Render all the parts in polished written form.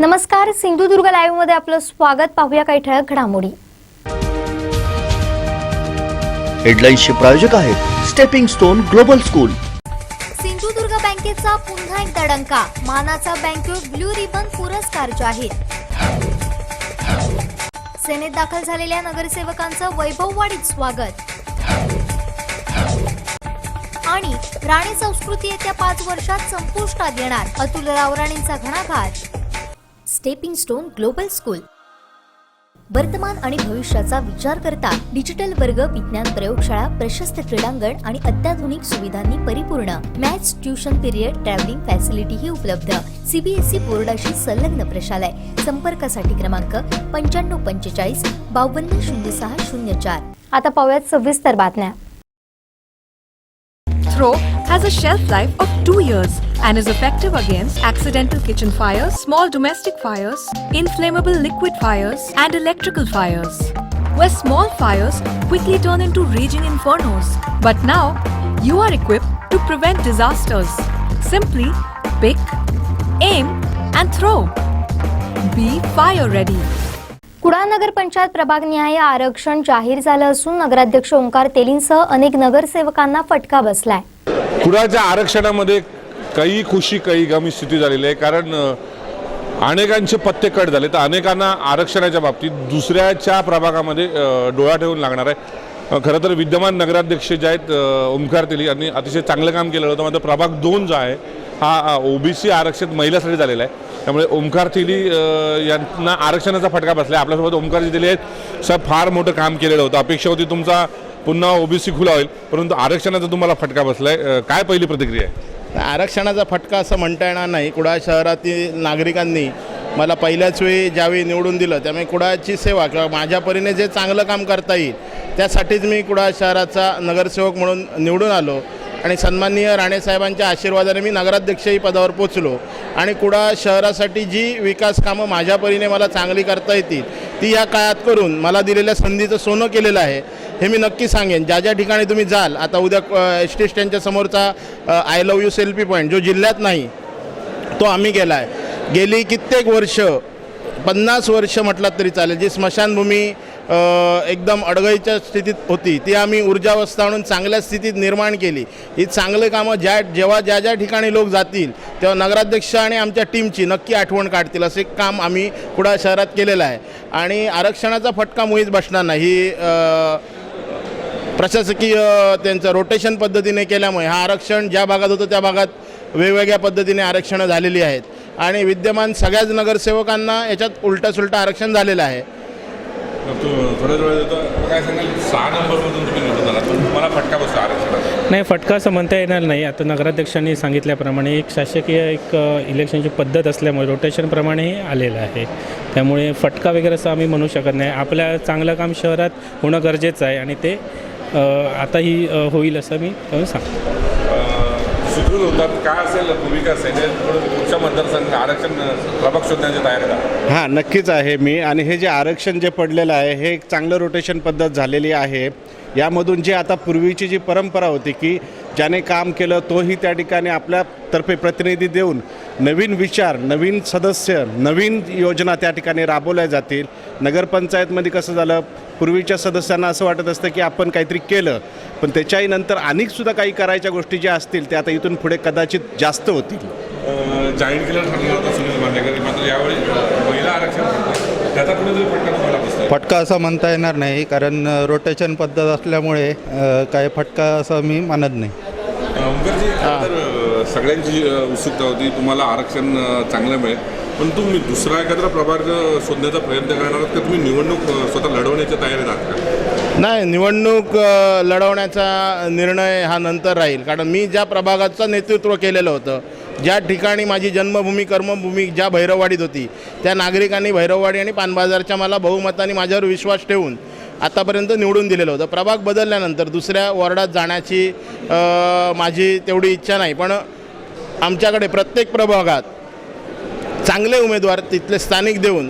नमस्कार, सिंधुदुर्ग लाईव्ह मध्ये आपलं स्वागत. पाहूया काही ठळक घडामोडी. हेडलाईन्सचे प्रायोजक आहेत stepping stone global school. Sindhudurg बँकेचा पुन्हा एकदा डंका. मानाचा बँकेत ब्लू रिबन पुरस्कार जाहीर. सेनेत दाखल झालेल्या नगरसेवकांचं वैभववाडीत स्वागत. आणि राणे संस्कृती येत्या 5 वर्षात संपुष्टात येणार, अतुल रावराणेंचा घणाघात. स्टेपिंग स्टोन ग्लोबल स्कूल वर्तमान आणि भविष्याचा विचार करता डिजिटल वर्ग, विज्ञान प्रयोगशाळा, प्रशस्त क्रीडांगण आणि अत्याधुनिक सुविधांनी परिपूर्ण. मॅथ्स, ट्युशन पिरियड, ट्रॅव्हलिंग फॅसिलिटीही उपलब्ध. सीबीएसई बोर्डाशी संलग्न प्रशालय. संपर्कासाठी क्रमांक 9545 520604. आता पाहूयात सविस्तर बातम्या. Throw has a shelf life of 2 years and is effective against accidental kitchen fires, small domestic fires, inflammable liquid fires, and electrical fires, where small fires quickly turn into raging infernos. But now, you are equipped to prevent disasters. Simply pick, aim, and throw. Be fire ready. Kudal नगर पंचायत प्रभागनिहाय आरक्षण जाहीर झालं असून नगराध्यक्ष ओंकार तेलींसह अनेक नगरसेवकांना फटका बसलाय. कुडाळच्या आरक्षणामध्ये काही खुशी काही गमी स्थिती झालेली आहे. कारण अनेकांचे पत्ते कट झाले, तर अनेकांना आरक्षणाच्या बाबतीत दुसऱ्याच्या प्रभागामध्ये डोळा ठेवून लागणार आहे. खरं तर विद्यमान नगराध्यक्ष जे आहेत ओंकार तेली यांनी अतिशय चांगलं काम केलं होतं. मात्र प्रभाग 2 जो आहे हा ओबीसी आरक्षित महिलांसाठी झालेला आहे. त्यामुळे ओंकार तेली यांना आरक्षणाचा फटका बसला आहे. आपल्यासोबत ओंकारजी तेली आहेत. साहेब, फार मोठं काम केलेलं होतं. अपेक्षा होती तुमचा पुन्हा ओबीसी खुला होईल, परंतु आरक्षणाचा तुम्हाला फटका बसलाय. काय पहिली प्रतिक्रिया आहे? आरक्षणाचा फटका असं म्हणता येणार नाही. कुडाळ शहरातील नागरिकांनी मला पहिल्याच वेळी ज्यावेळी निवडून दिलं, त्यामुळे कुडाळची सेवा किंवा माझ्या परीने जे चांगलं काम करता येईल त्यासाठीच मी कुडाळ शहराचा नगरसेवक म्हणून निवडून आलो. आणि सन्माननीय राणेसाहेबांच्या आशीर्वादाने मी नगराध्यक्षही पदावर पोचलो. आणि कुडाळ शहरासाठी जी विकास कामं माझ्या परीने मला चांगली करता येतील ती या काळात करून मला दिलेल्या संधीचं सोनं केलेलं आहे हे मी नक्की सांगेन. ज्या ज्या ठिकाणी तुम्ही जाल, आता उद्या एस टी स्टँडच्या समोरचा I love you selfie point जो जिल्ह्यात नाही तो आम्ही केला आहे. गेली कित्येक वर्ष, 50 वर्ष म्हटलात तरी चालेल, जी स्मशानभूमी एकदम अडगळीच्या स्थितीत होती ती आम्ही ऊर्जावस्था आणून चांगल्या स्थितीत निर्माण केली. ही चांगले कामं जेव्हा ज्या ज्या ठिकाणी लोक जातील तेव्हा नगराध्यक्ष आणि आमच्या टीमची नक्की आठवण काढतील असे काम आम्ही कुडाळ शहरात केलेलं आहे. आणि आरक्षणाचा फटका मुळीच बसणार नाही. ही प्रशासकीय त्यांचं रोटेशन पद्धतीने केल्यामुळे हा आरक्षण ज्या भागात होतं त्या भागात वेगवेगळ्या पद्धतीने आरक्षणं झालेली आहेत. आणि विद्यमान सगळ्याच नगरसेवकांना याच्यात उलटं आरक्षण झालेलं आहे. काय सांगाल, 6 नंबरमधून तुम्ही निवडून आलात, पण तुम्हाला फटका बसला आरक्षणाचा? नाही, फटका असं म्हणता येणार नाही. आता नगराध्यक्षांनी सांगितल्याप्रमाणे एक शासकीय इलेक्शनची पद्धत असल्यामुळे रोटेशनप्रमाणे हे आलेलं आहे. त्यामुळे फटका वगैरे असं आम्ही म्हणू शकत नाही. आपल्या चांगलं काम शहरात होणं गरजेचं आहे आणि ते आताही होईल असं मी सांगतो. सुखरूप होतात. काय असेल भूमिका असेल पुढच्या मतदारसंघ आरक्षण प्रभाग शोधण्याची तयारी आहे? हां, नक्कीच आहे मी. आणि हे जे आरक्षण जे पडलेलं आहे हे एक चांगलं रोटेशन पद्धत झालेली आहे. यामधून जे आता पूर्वीची जी परंपरा होती की ज्याने काम केलं तोही त्या ठिकाणी आपल्यातर्फे प्रतिनिधी देऊन नवीन विचार, नवीन सदस्य, नवीन योजना त्या ठिकाणी राबवल्या जातील. नगरपंचायतमध्ये कसं झालं, पूर्वीच्या सदस्यांना असं वाटत असतं की आपण काहीतरी केलं, पण त्याच्याही नंतर अनेकसुद्धा काही करायच्या गोष्टी ज्या असतील त्या आता इथून पुढे कदाचित जास्त होतील. जाहीर केलं ठरलं होतं सुनील मांडेकर, मात्र यावेळी महिला आरक्षण त्याचा कुठेतरी फटका तुम्हाला बसला? फटका असं म्हणता येणार नाही, कारण रोटेशन पद्धत असल्यामुळे काय फटका असं मी मानत नाही. ओंकारजी, तर सगळ्यांची उत्सुकता होती तुम्हाला आरक्षण चांगलं मिळेल, पण तुम्ही दुसरा एखादा प्रभाग शोधण्याचा प्रयत्न करणार आहात का? तुम्ही निवडणूक स्वतः लढवण्याच्या तयारीत आहात का? नाही, निवडणूक लढवण्याचा निर्णय हा नंतर राहील. कारण मी ज्या प्रभागाचं नेतृत्व केलेलं होतं, ज्या ठिकाणी माझी जन्मभूमी कर्मभूमी ज्या भैरववाडीत होती त्या नागरिकांनी भैरववाडी आणि पानबाजारच्या मला बहुमताने माझ्यावर विश्वास ठेवून आतापर्यंत निवडून दिलेलं होतं. प्रभाग बदलल्यानंतर दुसऱ्या वॉर्डात जाण्याची माझी तेवढी इच्छा नाही. पण आमच्याकडे प्रत्येक प्रभागात चांगले उमेदवार तिथले स्थानिक देऊन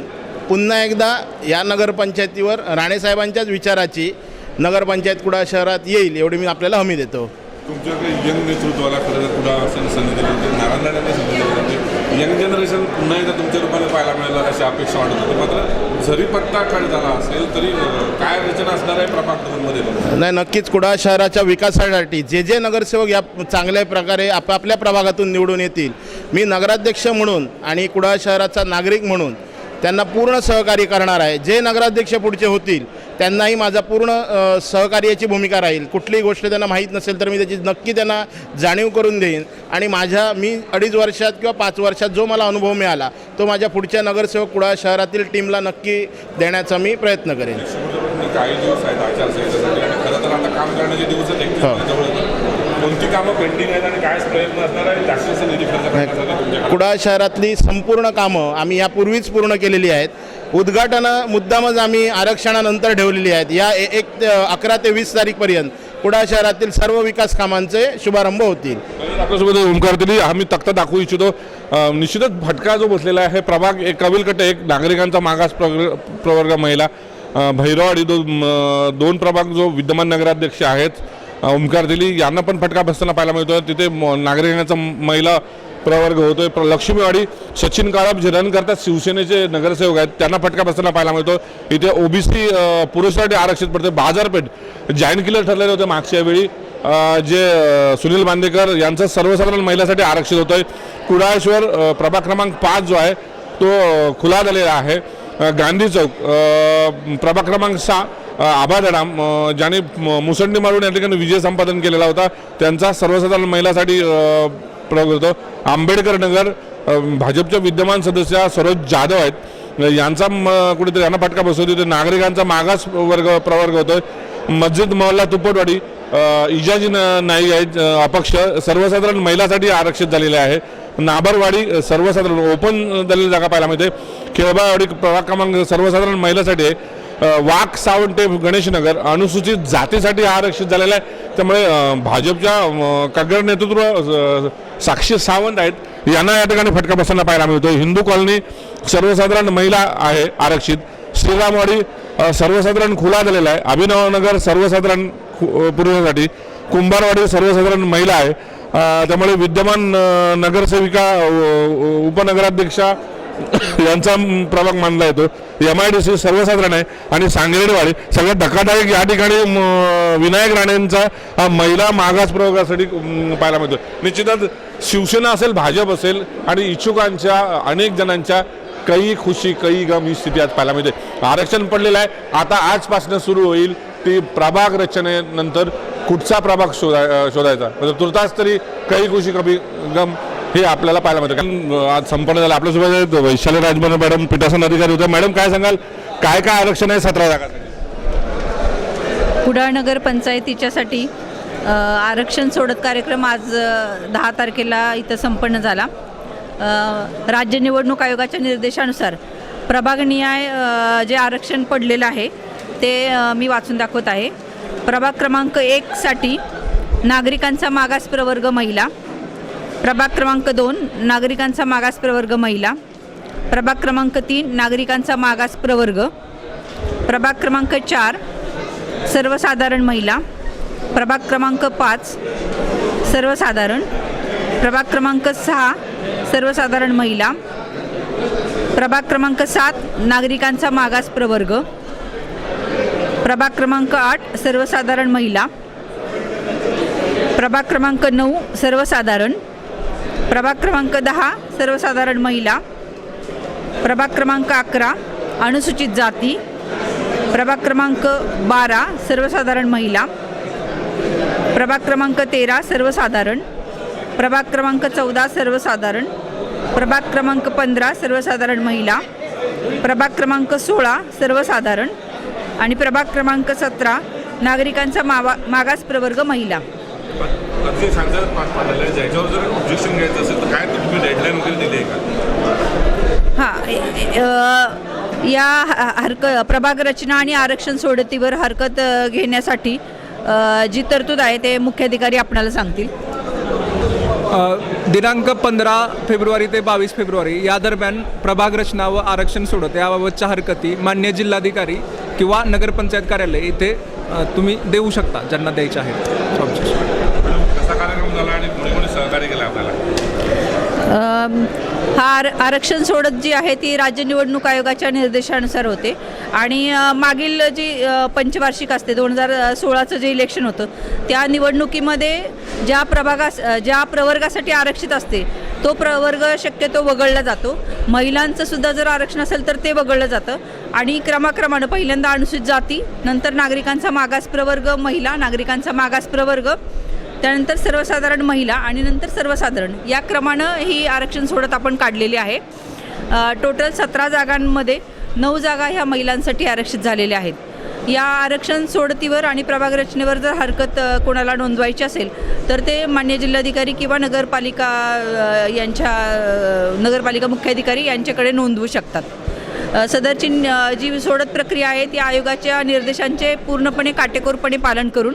पुन्हा एकदा या नगरपंचायतीवर राणेसाहेबांच्याच विचाराची नगरपंचायत कुडाळ शहरात येईल एवढी मी आपल्याला हमी देतो. तुमच्याकडे यंग नेतृत्वाला खरं तर कुडाळ संधी दिली होती, नारायण राणेंनी संधी दिली होती. यंग जनरेशन पुन्हा एकदा तुमच्या रूपाने पाहायला मिळालं अशी अपेक्षा वाटत होती. मात्र जरी पत्ता कट झाला असेल तरी काय रचना असणार आहे प्रभाग 2मध्ये? नाही, नक्कीच कुडाळ शहराच्या विकासासाठी जे नगरसेवक या चांगल्या प्रकारे आपापल्या प्रभागातून निवडून येतील, मी नगराध्यक्ष म्हणून आणि कुडाळ शहराचा नागरिक म्हणून त्यांना पूर्ण सहकार्य करणार आहे. जे नगराध्यक्ष पुढचे होतील त्यांनाही माझा पूर्ण सहकार्याची भूमिका राहील. कुठलीही गोष्ट त्यांना माहीत नसेल तर मी त्याची नक्की त्यांना जाणीव करून देईन आणि मी 2.5 वर्षात किंवा 5 वर्षात जो मला अनुभव मिळाला तो माझ्या पुढच्या नगरसेवक कुडाळ शहरातील टीमला नक्की देण्याचा मी प्रयत्न करेन. काही दिवस आहेत आचारसंहितेसाठी आणि खरं तर आता काम करण्याचे दिवस कोणती कामं पेंडिंग आहेत आणि काय प्रयत्न असणार आहे जास्तीत निधी खर्च करण्यासाठी? कुडाळ शहरातली संपूर्ण कामं आम्ही यापूर्वीच पूर्ण केलेली आहेत. उद्घाटनं मुद्दामच आम्ही आरक्षणानंतर ठेवलेली आहेत. या 11 ते 20 तारीखपर्यंत कुडाळ शहरातील सर्व विकास कामांचे शुभारंभ होतील. आपल्यासोबत ओमकार दिली आम्ही तक्ता दाखवू इच्छितो. निश्चितच फटका जो बसलेला आहे प्रभाग एक कविलकट एक नागरिकांचा मागास प्रवर्ग महिला भैरवाडी 2 प्रभाग जो विद्यमान नगराध्यक्ष आहेत ओमकार दिली यांना पण फटका बसताना पाहायला मिळतो. तिथे नागरिकांचा महिला प्रवर्ग होतोय. लक्ष्मीवाडी सचिन काळप जे रन करतात शिवसेनेचे नगरसेवक आहेत त्यांना फटका बसताना पाहायला मिळतो. इथे ओबीसी पुरुषासाठी आरक्षित पडते. बाजारपेठ जाईंट किलर ठरलेले होते मागच्या वेळी जे सुनील बांदेकर यांचं सर्वसाधारण महिलासाठी आरक्षित होतं आहे. कुडाळेश्वर प्रभाग क्रमांक 5 जो आहे तो खुला झालेला आहे. गांधी चौक प्रभाग क्रमांक 6 आबादडा ज्याने मुसंडी मारून या ठिकाणी विजय संपादन केलेला होता त्यांचा सर्वसाधारण महिलासाठी प्रयोग होतो. आंबेडकर नगर भाजपच्या विद्यमान सदस्य सरोज जाधव आहेत यांचा कुठेतरी यांना फटका बसवतो. ते नागरिकांचा मागास प्रवर्ग होतोय. मस्जिद मोहल्ला तुपटवाडी इजाजी नाईक आहेत अपक्ष सर्वसाधारण महिलासाठी आरक्षित झालेले आहे. नाबरवाडी सर्वसाधारण ओपन झालेली जागा पाहायला मिळते. खेळबावाडी प्रभाग क्रमांक सर्वसाधारण महिलासाठी आहे. वाघ सावंटे गणेशनगर अनुसूचित जातीसाठी आरक्षित झालेला आहे. त्यामुळे भाजपच्या काँग्रेस नेतृत्व साक्षी सावंत आहेत यांना या ठिकाणी फटका बसताना पाहायला मिळतो. हिंदू कॉलनी सर्वसाधारण महिला आहे आरक्षित. श्रीरामवाडी सर्वसाधारण खुला झालेला आहे. अभिनवनगर सर्वसाधारण पुरुषासाठी. कुंभारवाडी सर्वसाधारण महिला आहे. त्यामुळे विद्यमान नगरसेविका उपनगराध्यक्षा यांचा प्रभाग मानला येतो. MIDC सर्वसाधारण आहे आणि सांगरेडवाडी सगळ्यात धक्कादायक या ठिकाणी विनायक राणेंचा महिला मागास प्रवर्गासाठी पाहायला मिळतो. निश्चितच शिवसेना असेल भाजप असेल आणि इच्छुकांच्या अनेक जणांच्या काही खुशी काही गम ही स्थिती आज पाहायला मिळते. आरक्षण पडलेलं आहे. आता आजपासून सुरू होईल ती प्रभाग रचनेनंतर कुठचा प्रभाग शोधायचा म्हणजे तुर्तास तरी काही खुशी कमी गम हे आपल्याला पाहायला मिळतं. कारण आज संपन्न झालं. आपल्यासोबत वैशाली राजभर मॅडम पीठासन अधिकारी होत्या. मॅडम काय सांगाल काय काय आरक्षण आहे 17 जागा? कुडाळ नगर पंचायतीच्यासाठी आरक्षण सोडत कार्यक्रम आज 10 तारखेला इथं संपन्न झाला. राज्य निवडणूक आयोगाच्या निर्देशानुसार प्रभागनिहाय जे आरक्षण पडलेलं आहे ते मी वाचून दाखवत आहे. प्रभाग क्रमांक 1 साठी नागरिकांचा मागास प्रवर्ग महिला. प्रभाग क्रमांक 2 नागरिकांचा मागास प्रवर्ग महिला. प्रभाग क्रमांक 3 नागरिकांचा मागास प्रवर्ग. प्रभाग क्रमांक 4 सर्वसाधारण महिला. प्रभाग क्रमांक 5 सर्वसाधारण. प्रभाग क्रमांक 6 सर्वसाधारण महिला. प्रभाग क्रमांक 7 नागरिकांचा मागास प्रवर्ग. प्रभाग क्रमांक 8 सर्वसाधारण महिला. प्रभाग क्रमांक 9 सर्वसाधारण. प्रभाग क्रमांक 10 सर्वसाधारण महिला. प्रभाग क्रमांक 11 अनुसूचित जाती. प्रभाग क्रमांक 12 सर्वसाधारण महिला. प्रभाग क्रमांक 13 सर्वसाधारण. प्रभाग क्रमांक 14 सर्वसाधारण. प्रभाग क्रमांक 15 सर्वसाधारण महिला. प्रभाग क्रमांक 16 सर्वसाधारण आणि प्रभाग क्रमांक 17 नागरिकांचा मागास प्रवर्ग महिला. या प्रभाग रचना आणि आरक्षण सोडतीवर हरकत घेण्यासाठी जी तरतूद आहे ते मुख्याधिकारी आपणाला सांगतील. दिनांक 15 फेब्रुवारी ते 22 फेब्रुवारी या दरम्यान प्रभाग रचना व आरक्षण सोडत याबाबतच्या हरकती मान्य जिल्हाधिकारी किंवा नगरपंचायत कार्यालय इथे तुम्ही देऊ शकता ज्यांना द्यायचे आहेत. कसा कार्यक्रम झाला आणि कोणी कोणी सहकार्य केलं आपल्याला? आरक्षण सोडत जी आहे ती राज्य निवडणूक आयोगाच्या निर्देशानुसार होते आणि मागील जी पंचवार्षिक असते 2016चं जे इलेक्शन होतं त्या निवडणुकीमध्ये ज्या प्रवर्गासाठी आरक्षित असते तो प्रवर्ग शक्यतो वगळला जातो. महिलांचं सुद्धा जर आरक्षण असेल तर ते वगळलं जातं आणि क्रमाक्रमानं पहिल्यांदा अनुसूचित जाती, नंतर नागरिकांचा मागास प्रवर्ग महिला, नागरिकांचा मागास प्रवर्ग, त्यानंतर सर्वसाधारण महिला आणि नंतर सर्वसाधारण या क्रमानं ही आरक्षण सोडत आपण काढलेली आहे. टोटल 17 जागांमध्ये 9 जागा ह्या महिलांसाठी आरक्षित झालेल्या आहेत. या आरक्षण सोडतीवर आणि प्रभाग रचनेवर जर हरकत कोणाला नोंदवायची असेल तर ते मान्य जिल्हाधिकारी किंवा नगरपालिका मुख्याधिकारी यांच्याकडे नोंदवू शकतात. सदरची जी सोडत प्रक्रिया आहे ती आयोगाच्या निर्देशांचे पूर्णपणे काटेकोरपणे पालन करून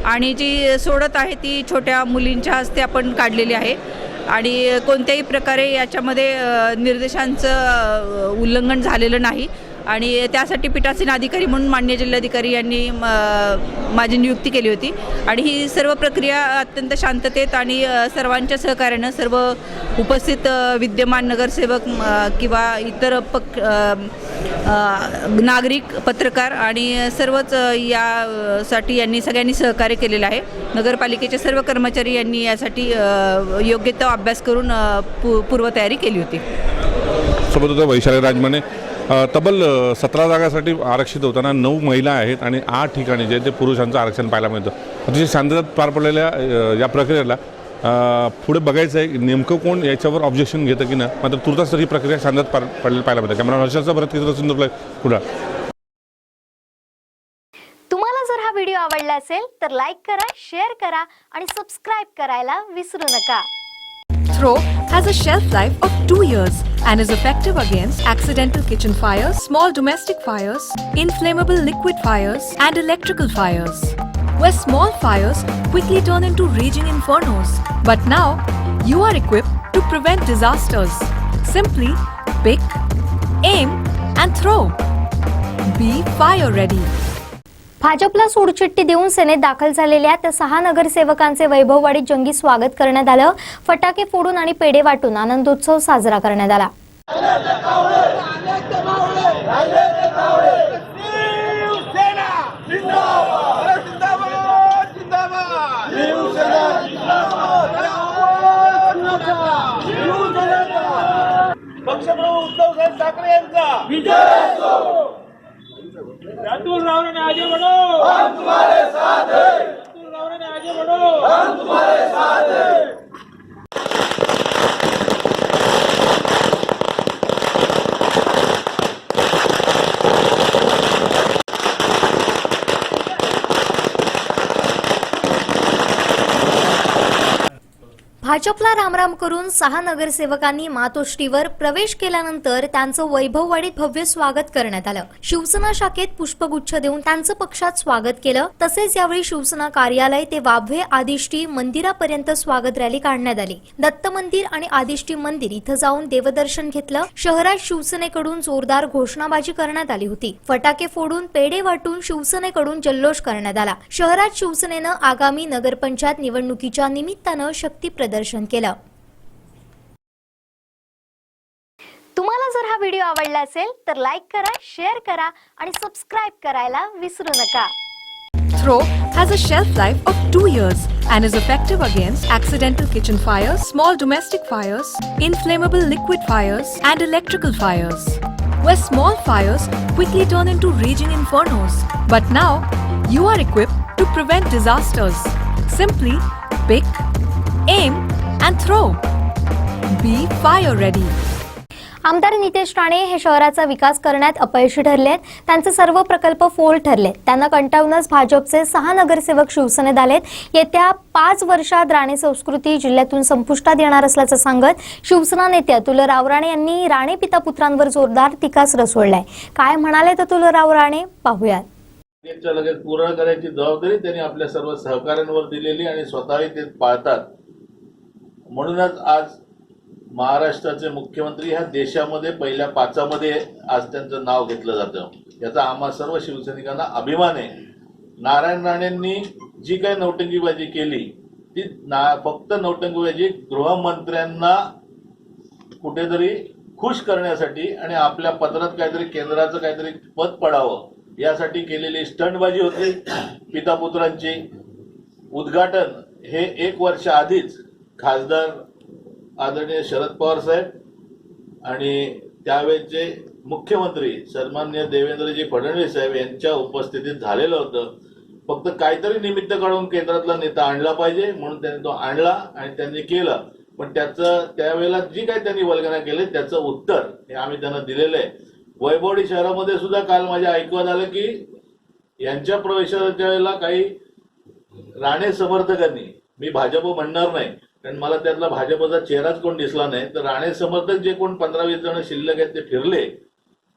आणि जी सोडत आहे ती छोट्या मुलींच्या हस्ते आपण काढलेली आहे आणि कोणत्याही प्रकारे याच्यामध्ये निर्देशांचं उल्लंघन झालेलं नाही आणि त्यासाठी पीठासीन अधिकारी म्हणून मान्य जिल्हाधिकारी यांनी माझी नियुक्ती केली होती आणि ही सर्व प्रक्रिया अत्यंत शांततेत आणि सर्वांच्या सहकार्यानं सर्व उपस्थित विद्यमान नगरसेवक किंवा इतर नागरिक, पत्रकार आणि सर्वच यासाठी यांनी सगळ्यांनी सहकार्य केलेलं आहे. नगरपालिकेचे सर्व कर्मचारी यांनी यासाठी योग्य तो अभ्यास करून पूर्वतयारी केली होती. सोबत होतं वैशाली राजमाने. तब्बल 17 जागासाठी आरक्षित होताना 9 महिला आहेत आणि 8 ठिकाणी जे ते पुरुषांचं आरक्षण पाहायला मिळतं. अतिशय शांततेत पार पडलेल्या या प्रक्रियेला पुढे बघायचं आहे नेमकं कोण याच्यावर ऑब्जेक्शन घेतं की नाही. मात्र तुर्तास ही प्रक्रिया शांततेत पडलेली पाहायला मिळते. कॅमेरा हर्षाचा परत चित्र सिंधुदुर्ग पुढे. तुम्हाला जर हा व्हिडिओ आवडला असेल तर लाईक करा, शेअर करा आणि सबस्क्राईब करायला विसरू नका. Throw has a shelf life of 2 years and is effective against accidental kitchen fires, small domestic fires, inflammable liquid fires, and electrical fires. Where small fires quickly turn into raging infernos. But now, you are equipped to prevent disasters. Simply pick, aim, and throw. Be fire ready. भाजपला सोडचिठ्ठी देऊन सेनेत दाखल झालेल्या त्या 6 नगरसेवकांचे वैभववाडीत जंगी स्वागत करण्यात आलं. फटाके फोडून आणि पेढे वाटून आनंदोत्सव साजरा करण्यात आला. पक्षप्रमुख उद्धवसाहेब ठाकरे यांचा अतुल रावणे ने आगे बढ़ो, हम तुम्हारे साथ हैं. अतुल रावणे ने आगे बढ़ो, हम तुम्हारे साथ हैं. भाजपला रामराम करून 6 नगरसेवकांनी मातोश्रीवर प्रवेश केल्यानंतर त्यांचं वैभववाडीत भव्य स्वागत करण्यात आलं. शिवसेना शाखेत पुष्पगुच्छ देऊन त्यांचं पक्षात स्वागत केलं. तसेच यावेळी शिवसेना कार्यालय ते वाभवे आदिष्टी मंदिरापर्यंत स्वागत रॅली काढण्यात आली. दत्त मंदिर आणि आदिष्टी मंदिर इथं जाऊन देवदर्शन घेतलं. शहरात शिवसेनेकडून जोरदार घोषणाबाजी करण्यात आली होती. फटाके फोडून पेढे वाटून शिवसेनेकडून जल्लोष करण्यात आला. शहरात शिवसेनेनं आगामी नगरपंचायत निवडणुकीच्या निमित्तानं शक्ती प्रदर्शन केलं. तुम्हाला जर हा व्हिडिओ आवडला असेल तर लाईक करा, शेअर करा आणि सबस्क्राईब करायला विसरू नका. Throw has a shelf life of 2 years and is effective against accidental kitchen fires, small domestic fires, inflammable liquid fires, and electrical fires. Where small fires quickly turn into raging infernos. But now, you are equipped to prevent disasters. Simply pick, aim, and throw. Be fire ready. आमदार नितेश राणे हे शहराचा विकास करण्यात अपयशी ठरलेत. त्यांचे सर्व प्रकल्प फोल ठरले. त्यांना कंटाळूनच भाजपचे 6 नगरसेवक शिवसेनेत आलेत. येत्या 5 वर्षात राणे संस्कृती जिल्ह्यातून संपुष्टात येणार असल्याचं सांगत शिवसेना नेते अतुलराव राणे यांनी राणे पिता पुत्रांवर जोरदार टीकास्त्र सोडलाय. काय म्हणाले अतुलराव राणे पाहूयात. लगेच पूर्ण करायची जबाबदारी त्यांनी आपल्या सर्व सहकाऱ्यांवर दिलेली आणि स्वतःही ते पाळतात. म्हणूनच आज महाराष्ट्राचे मुख्यमंत्री ह्या देशामध्ये पहिल्या 5मध्ये आज त्यांचं नाव घेतलं जातं. याचा आम्हा सर्व शिवसैनिकांना अभिमान आहे. नारायण राणेंनी जी काही नौटंकीबाजी केली ती फक्त नौटंकीबाजी गृहमंत्र्यांना कुठेतरी खुश करण्यासाठी आणि आपल्या पदरात काहीतरी केंद्राचं काहीतरी पद पडावं यासाठी केलेली स्टंटबाजी होती पितापुत्रांची. उद्घाटन हे 1 वर्ष आधीच खासदार आदरणीय शरद पवार साहेब आणि त्यावेळेचे मुख्यमंत्री सन्माननीय देवेंद्रजी फडणवीस साहेब यांच्या उपस्थितीत झालेलं होतं. फक्त काहीतरी निमित्त काढून केंद्रातला नेता आणला पाहिजे म्हणून त्यांनी तो आणला आणि त्यांनी केलं. पण त्याचं त्यावेळेला जी काही त्यांनी वल्गना केली त्याचं उत्तर हे आम्ही त्यांना दिलेलं आहे. वैभववाडी शहरामध्ये सुद्धा काल माझ्या ऐकवात आलं की यांच्या प्रवेशाच्या वेळेला काही राणे समर्थकांनी, मी भाजप म्हणणार नाही कारण मला त्यातला भाजपचा चेहराच कोण दिसला नाही, तर राणे समर्थक जे कोण 15-20 जण शिल्लक आहेत ते फिरले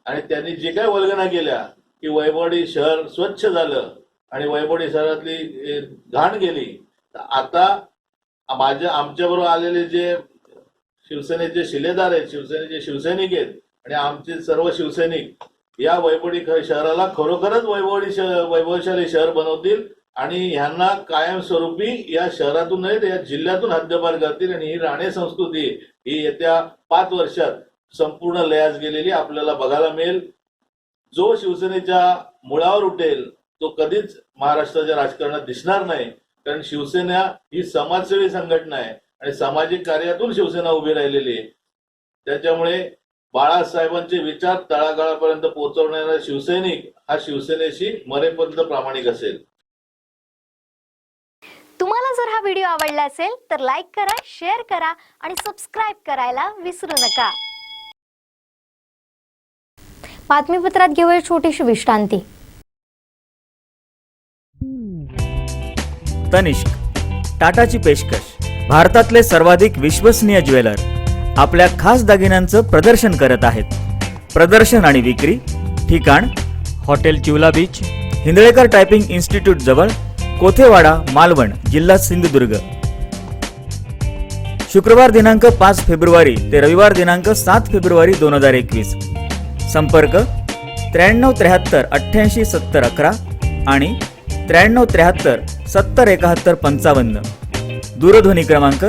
आणि त्यांनी जे काही वल्गना केल्या की वैभववाडी शहर स्वच्छ झालं आणि वैभववाडी शहरातली घाण गेली. आता आमच्याबरोबर आलेले जे शिवसेनेचे शिलेदार आहेत, शिवसेनेचे शिवसैनिक आहेत आणि आमचे सर्व शिवसैनिक या वैभववाडी शहराला खरोखरच वैभवशाली शहर बनवतील आणि ह्यांना कायमस्वरूपी या शहरातून नाही तर या जिल्ह्यातून हद्दपार करतील आणि ही राणे संस्कृती ही येत्या 5 वर्षात संपूर्ण लयास गेलेली आपल्याला बघायला मिळेल. जो शिवसेनेच्या मुळावर उठेल तो कधीच महाराष्ट्राच्या राजकारणात दिसणार नाही कारण शिवसेना ही समाजसेवी संघटना आहे आणि सामाजिक कार्यातून शिवसेना उभी राहिलेली आहे. त्याच्यामुळे बाळासाहेबांचे विचार तळागाळापर्यंत पोहोचवणारा शिवसैनिक हा शिवसेनेशी मरेपर्यंत प्रामाणिक असेल. तुम्हाला जर हा व्हिडिओ आवडला असेल तर लाईक करा, शेअर करा आणि सबस्क्राईब करायला विसरू नका. बातमीपत्रात घेऊया छोटीशी विश्रांती. तनिष्क, टाटाची पेशकश, भारतातले सर्वाधिक विश्वसनीय ज्वेलर आपल्या खास दागिन्यांचं प्रदर्शन करत आहेत. प्रदर्शन आणि विक्री ठिकाण hotel Chivla beach, Hindalekar typing institute जवळ, कोथेवाडा, मालवण, जिल्हा सिंधुदुर्ग. शुक्रवार दिनांक 5 फेब्रुवारी ते रविवार दिनांक 7 फेब्रुवारी 2021. संपर्क 9373 88 70 11 आणि 9373 70 71 55. दूरध्वनी क्रमांक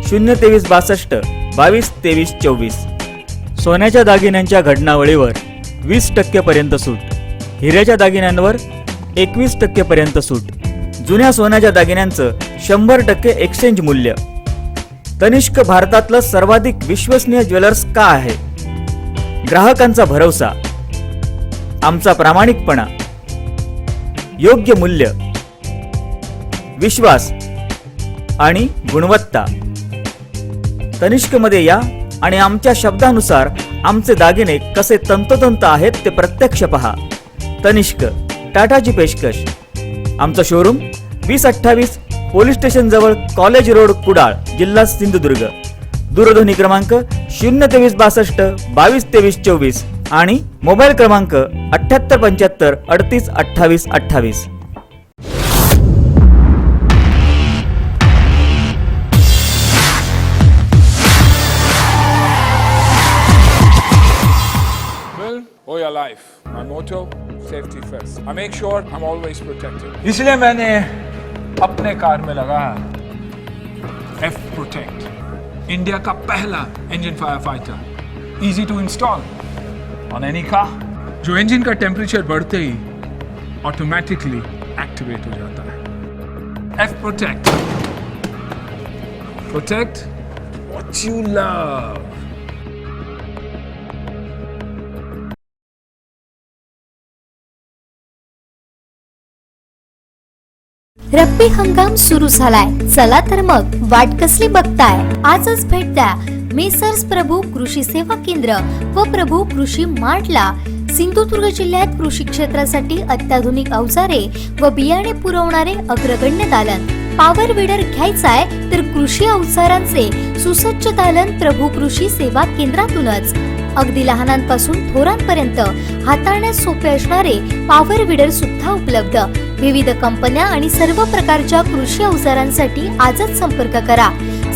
023 62 22 23 24. सोन्याच्या दागिन्यांच्या घडणावळीवर 20% पर्यंत सूट. हिऱ्याच्या दागिन्यांवर 21% पर्यंत सूट. जुन्या सोन्याच्या दागिन्यांचं 100% एक्सचेंज मूल्य. तनिष्क भारतातलं सर्वाधिक विश्वसनीय ज्वेलर्स का आहे? ग्राहकांचा भरवसा, आमचा प्रामाणिकपणा, योग्य मूल्य, विश्वास आणि गुणवत्ता. तनिष्कमध्ये या आणि आमच्या शब्दानुसार आमचे दागिने कसे तंतोतंत आहेत ते प्रत्यक्ष पहा. तनिष्क, टाटाची पेशकश. आमचं शोरूम 2028 पोलीस स्टेशन जवळ, कॉलेज रोड, कुडाळ, जिल्हा सिंधुदुर्ग. दूरध्वनी क्रमांक 023 62 22 23 24 आणि मोबाईल क्रमांक 78 75 38 28 28. or your life. My motto, safety first. I make sure I'm always protected. इसलिए मैंने अपने कार में लगा F Protect, इंडिया का पहला engine firefighter. Easy to install on any car. जो engine का टेम्परेचर बढ़ते ही ऑटोमेटिकली एक्टिवेट हो जाता है. F Protect. Protect what you love. रब्बी हंगाम सुरू झालाय, चला तर मग वाट कसली बघताय? आजच भेट द्या मेसर्स प्रभू कृषी सेवा केंद्र व प्रभू कृषी मार्टला. सिंधुदुर्ग जिल्ह्यात कृषी क्षेत्रासाठी अत्याधुनिक अवजारे व बियाणे पुरवणारे अग्रगण्य दालन. पॉवर विडर घ्यायचाय तर कृषी अवजारांचे सुसज्ज दालन प्रभू कृषी सेवा केंद्रातूनच. अगदी लहानांपासून थोरांपर्यंत हाताळण्यास सोपे असणारे पॉवर विडर सुद्धा उपलब्ध. विविध कंपन्या आणि सर्व प्रकारच्या कृषी अवजारांसाठी आजच संपर्क करा.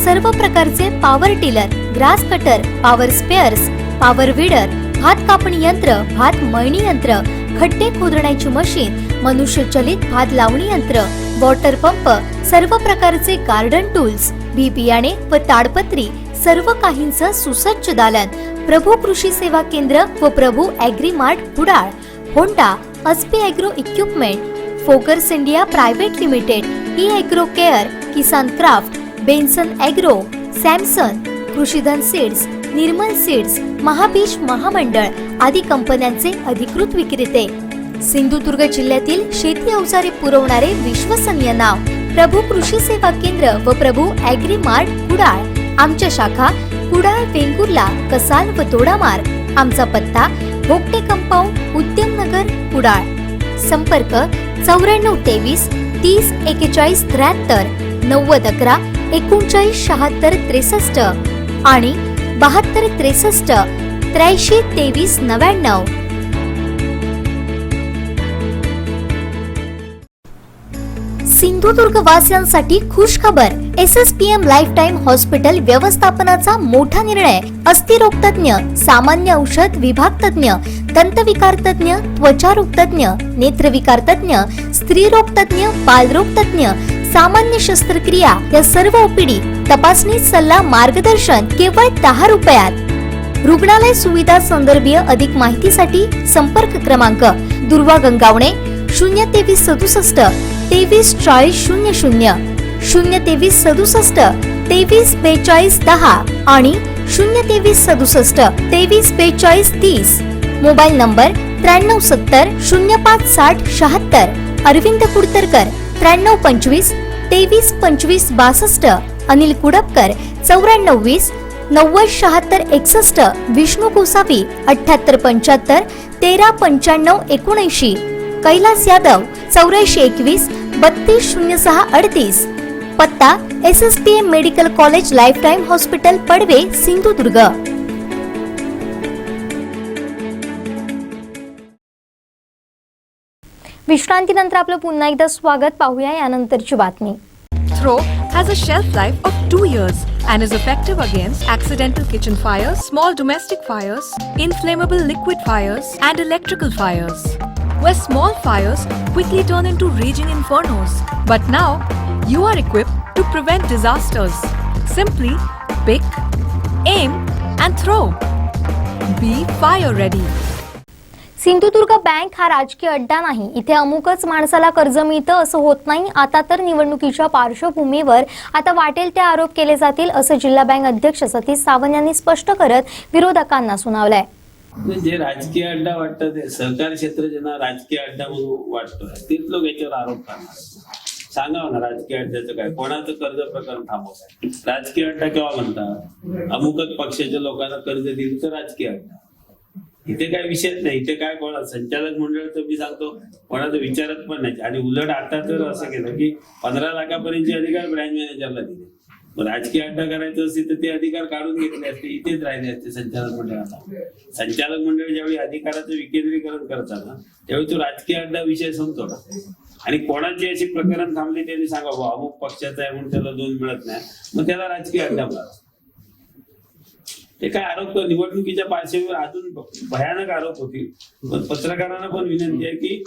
सर्व प्रकारचे power tiller, grass cutter, power spares, power weeder, भात कापणी यंत्र, भात मळणी यंत्र, खड्डे खोदण्याची मशीन, मनुष्यचलित भात लावणी यंत्र, वॉटर पंप, सर्व प्रकारचे गार्डन टूल्स, बी बियाणे व ताडपत्री, सर्व काहींचं सुसज्ज दालन, प्रभू कृषी सेवा केंद्र व Prabhu agri mart Kudal, Honda, Aspee agro equipment, फोकर्स India private limited, e agro care, Kisan craft, Benson agro, Samson, Krishidhan seeds, Nirmal seeds, Mahabeej महामंडळ आदी कंपन्यांचे अधिकृत विक्रेते. सिंधुदुर्ग जिल्ह्यातील शेती अवजारे पुरवणारे विश्वसनीय नाव प्रभू कृषी सेवा केंद्र व प्रभू ॲग्री मार्ट कुडाळ. आमच्या शाखा कुडाळ, वेंगुर्ला, कसाल व तोडामार्ग. आमचा पत्ता भोगटे कंपाऊंड, उद्यमनगर, कुडाळ. संपर्क 9423 30 41 73, 90 11 39 76 63 आणि 72 63 83 23 99. सिंधुदुर्ग वासियांसाठी खुश खबर. SSPM लाईफटाईम हॉस्पिटल व्यवस्थापनाचा मोठा निर्णय. अस्थिरोग तज्ञ, सामान्य औषध विभाग तज्ञ, दंतविकार तज्ञ, त्वचारोग तज्ञ, नेत्रविकार तज्ञ, स्त्रीरोग तज्ञ, बालरोग तज्ञ, सामान्य शस्त्रक्रिया या सर्व OPD, तपासणी, सल्ला, मार्गदर्शन केवळ 10 रुपयात. रुग्णालय सुविधा संदर्भीय अधिक माहितीसाठी संपर्क क्रमांक दुर्वा गंगावणे 023 67 23 40 00, 023 67 23 42 10 आणि 023 67 23 42 30. Mobile number 93 70 05 60 76. अरविंद कुडतरकर 93 25 23 25 62. अनिल कुडपकर 94 20 90 76 61. विष्णू गोसावी 78 75 13 95 79. कैलास यादव 84 21 32 06 38. पत्ता SSPM medical college lifetime hospital Padve, Sindhudurg. विश्रांतीनंतर आपलं पुन्हा एकदा स्वागत. पाहूया यानंतरची बातमी. Throw has a shelf life of 2 years and is effective against accidental kitchen fires, small domestic fires, inflammable liquid fires, and electrical fires. Where small fires quickly turn into raging infernos. But now, you are equipped to prevent disasters. Simply pick, aim, and throw. Be fire ready. Sindhudurg bank हा राजकीय अड्डा नाही. इथे अमुकच माणसाला कर्ज मिळतं असं होत नाही. आता तर निवडणुकीच्या पार्श्वभूमीवर आता वाटेल ते आरोप केले जातील असं जिल्हा बँक अध्यक्ष सतीश सावंत यांनी स्पष्ट करत विरोधकांना सुनावलंय. जे राजकीय अड्डा वाटतं ते सहकार क्षेत्र ज्यांना राजकीय अड्डा म्हणून वाटतोय तेच लोक याच्यावर आरोप करणार. सांगावं ना राजकीय अड्ड्याचं काय, कोणाचं कर्ज प्रकरण थांबवत. राजकीय अड्डा केव्हा म्हणतात, अमुकच पक्षाच्या लोकांना कर्ज दिलं तर राजकीय अड्डा. इथे काय विषयच नाही. इथे काय कोणा संचालक मंडळ तर मी सांगतो कोणाचं विचारत पण नाही. आणि उलट आता तर असं केलं की 15 लाखापर्यंतचे अधिकार ब्रँच मॅनेजरला दिले. राजकीय अड्डा करायचं असेल तर ते अधिकार काढून घेतले असते, इथेच राहिले असते संचालक मंडळाला. संचालक मंडळ ज्यावेळी अधिकाराचं विकेंद्रीकरण करतात ना त्यावेळी तो राजकीय अड्डा विषय संपतो ना. आणि कोणाची अशी प्रकरण थांबली त्यांनी सांगा अमुक पक्षाचा आहे म्हणून त्याला 2 मिळत नाही, मग त्याला राजकीय अड्डा म्हणा. ते काय आरोप निवडणुकीच्या पार्श्वभूमीवर अजून भयानक आरोप होतील. पण पत्रकारांना पण विनंती आहे की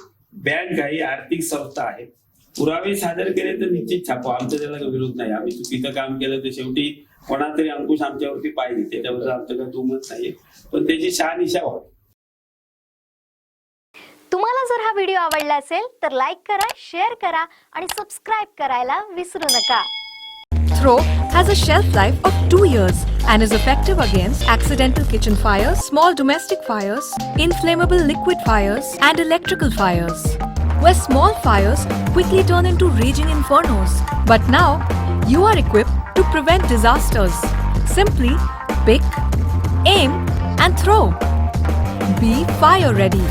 बँक ही आर्थिक संस्था आहे. पुरावे सादर केले तर निश्चित छापवा. आमचा त्याला विरोध नाही. आम्ही चुकीचं काम केलं तर शेवटी कोणातरी अंकुश आमच्यावरती पाहिजे, त्याच्याबद्दल आमचं काही दुमत नाहीये. पण त्याची शहानिशा व्हावी. तुम्हाला जर हा व्हिडिओ आवडला असेल तर लाईक करा, शेअर करा आणि सबस्क्राईब करायला विसरू नका. Throw has a shelf life of 2 years and is effective against accidental kitchen fires, small domestic fires, inflammable liquid fires, and electrical fires. Where small fires quickly turn into raging infernos. But now, you are equipped to prevent disasters. Simply pick, aim, and throw. Be fire ready.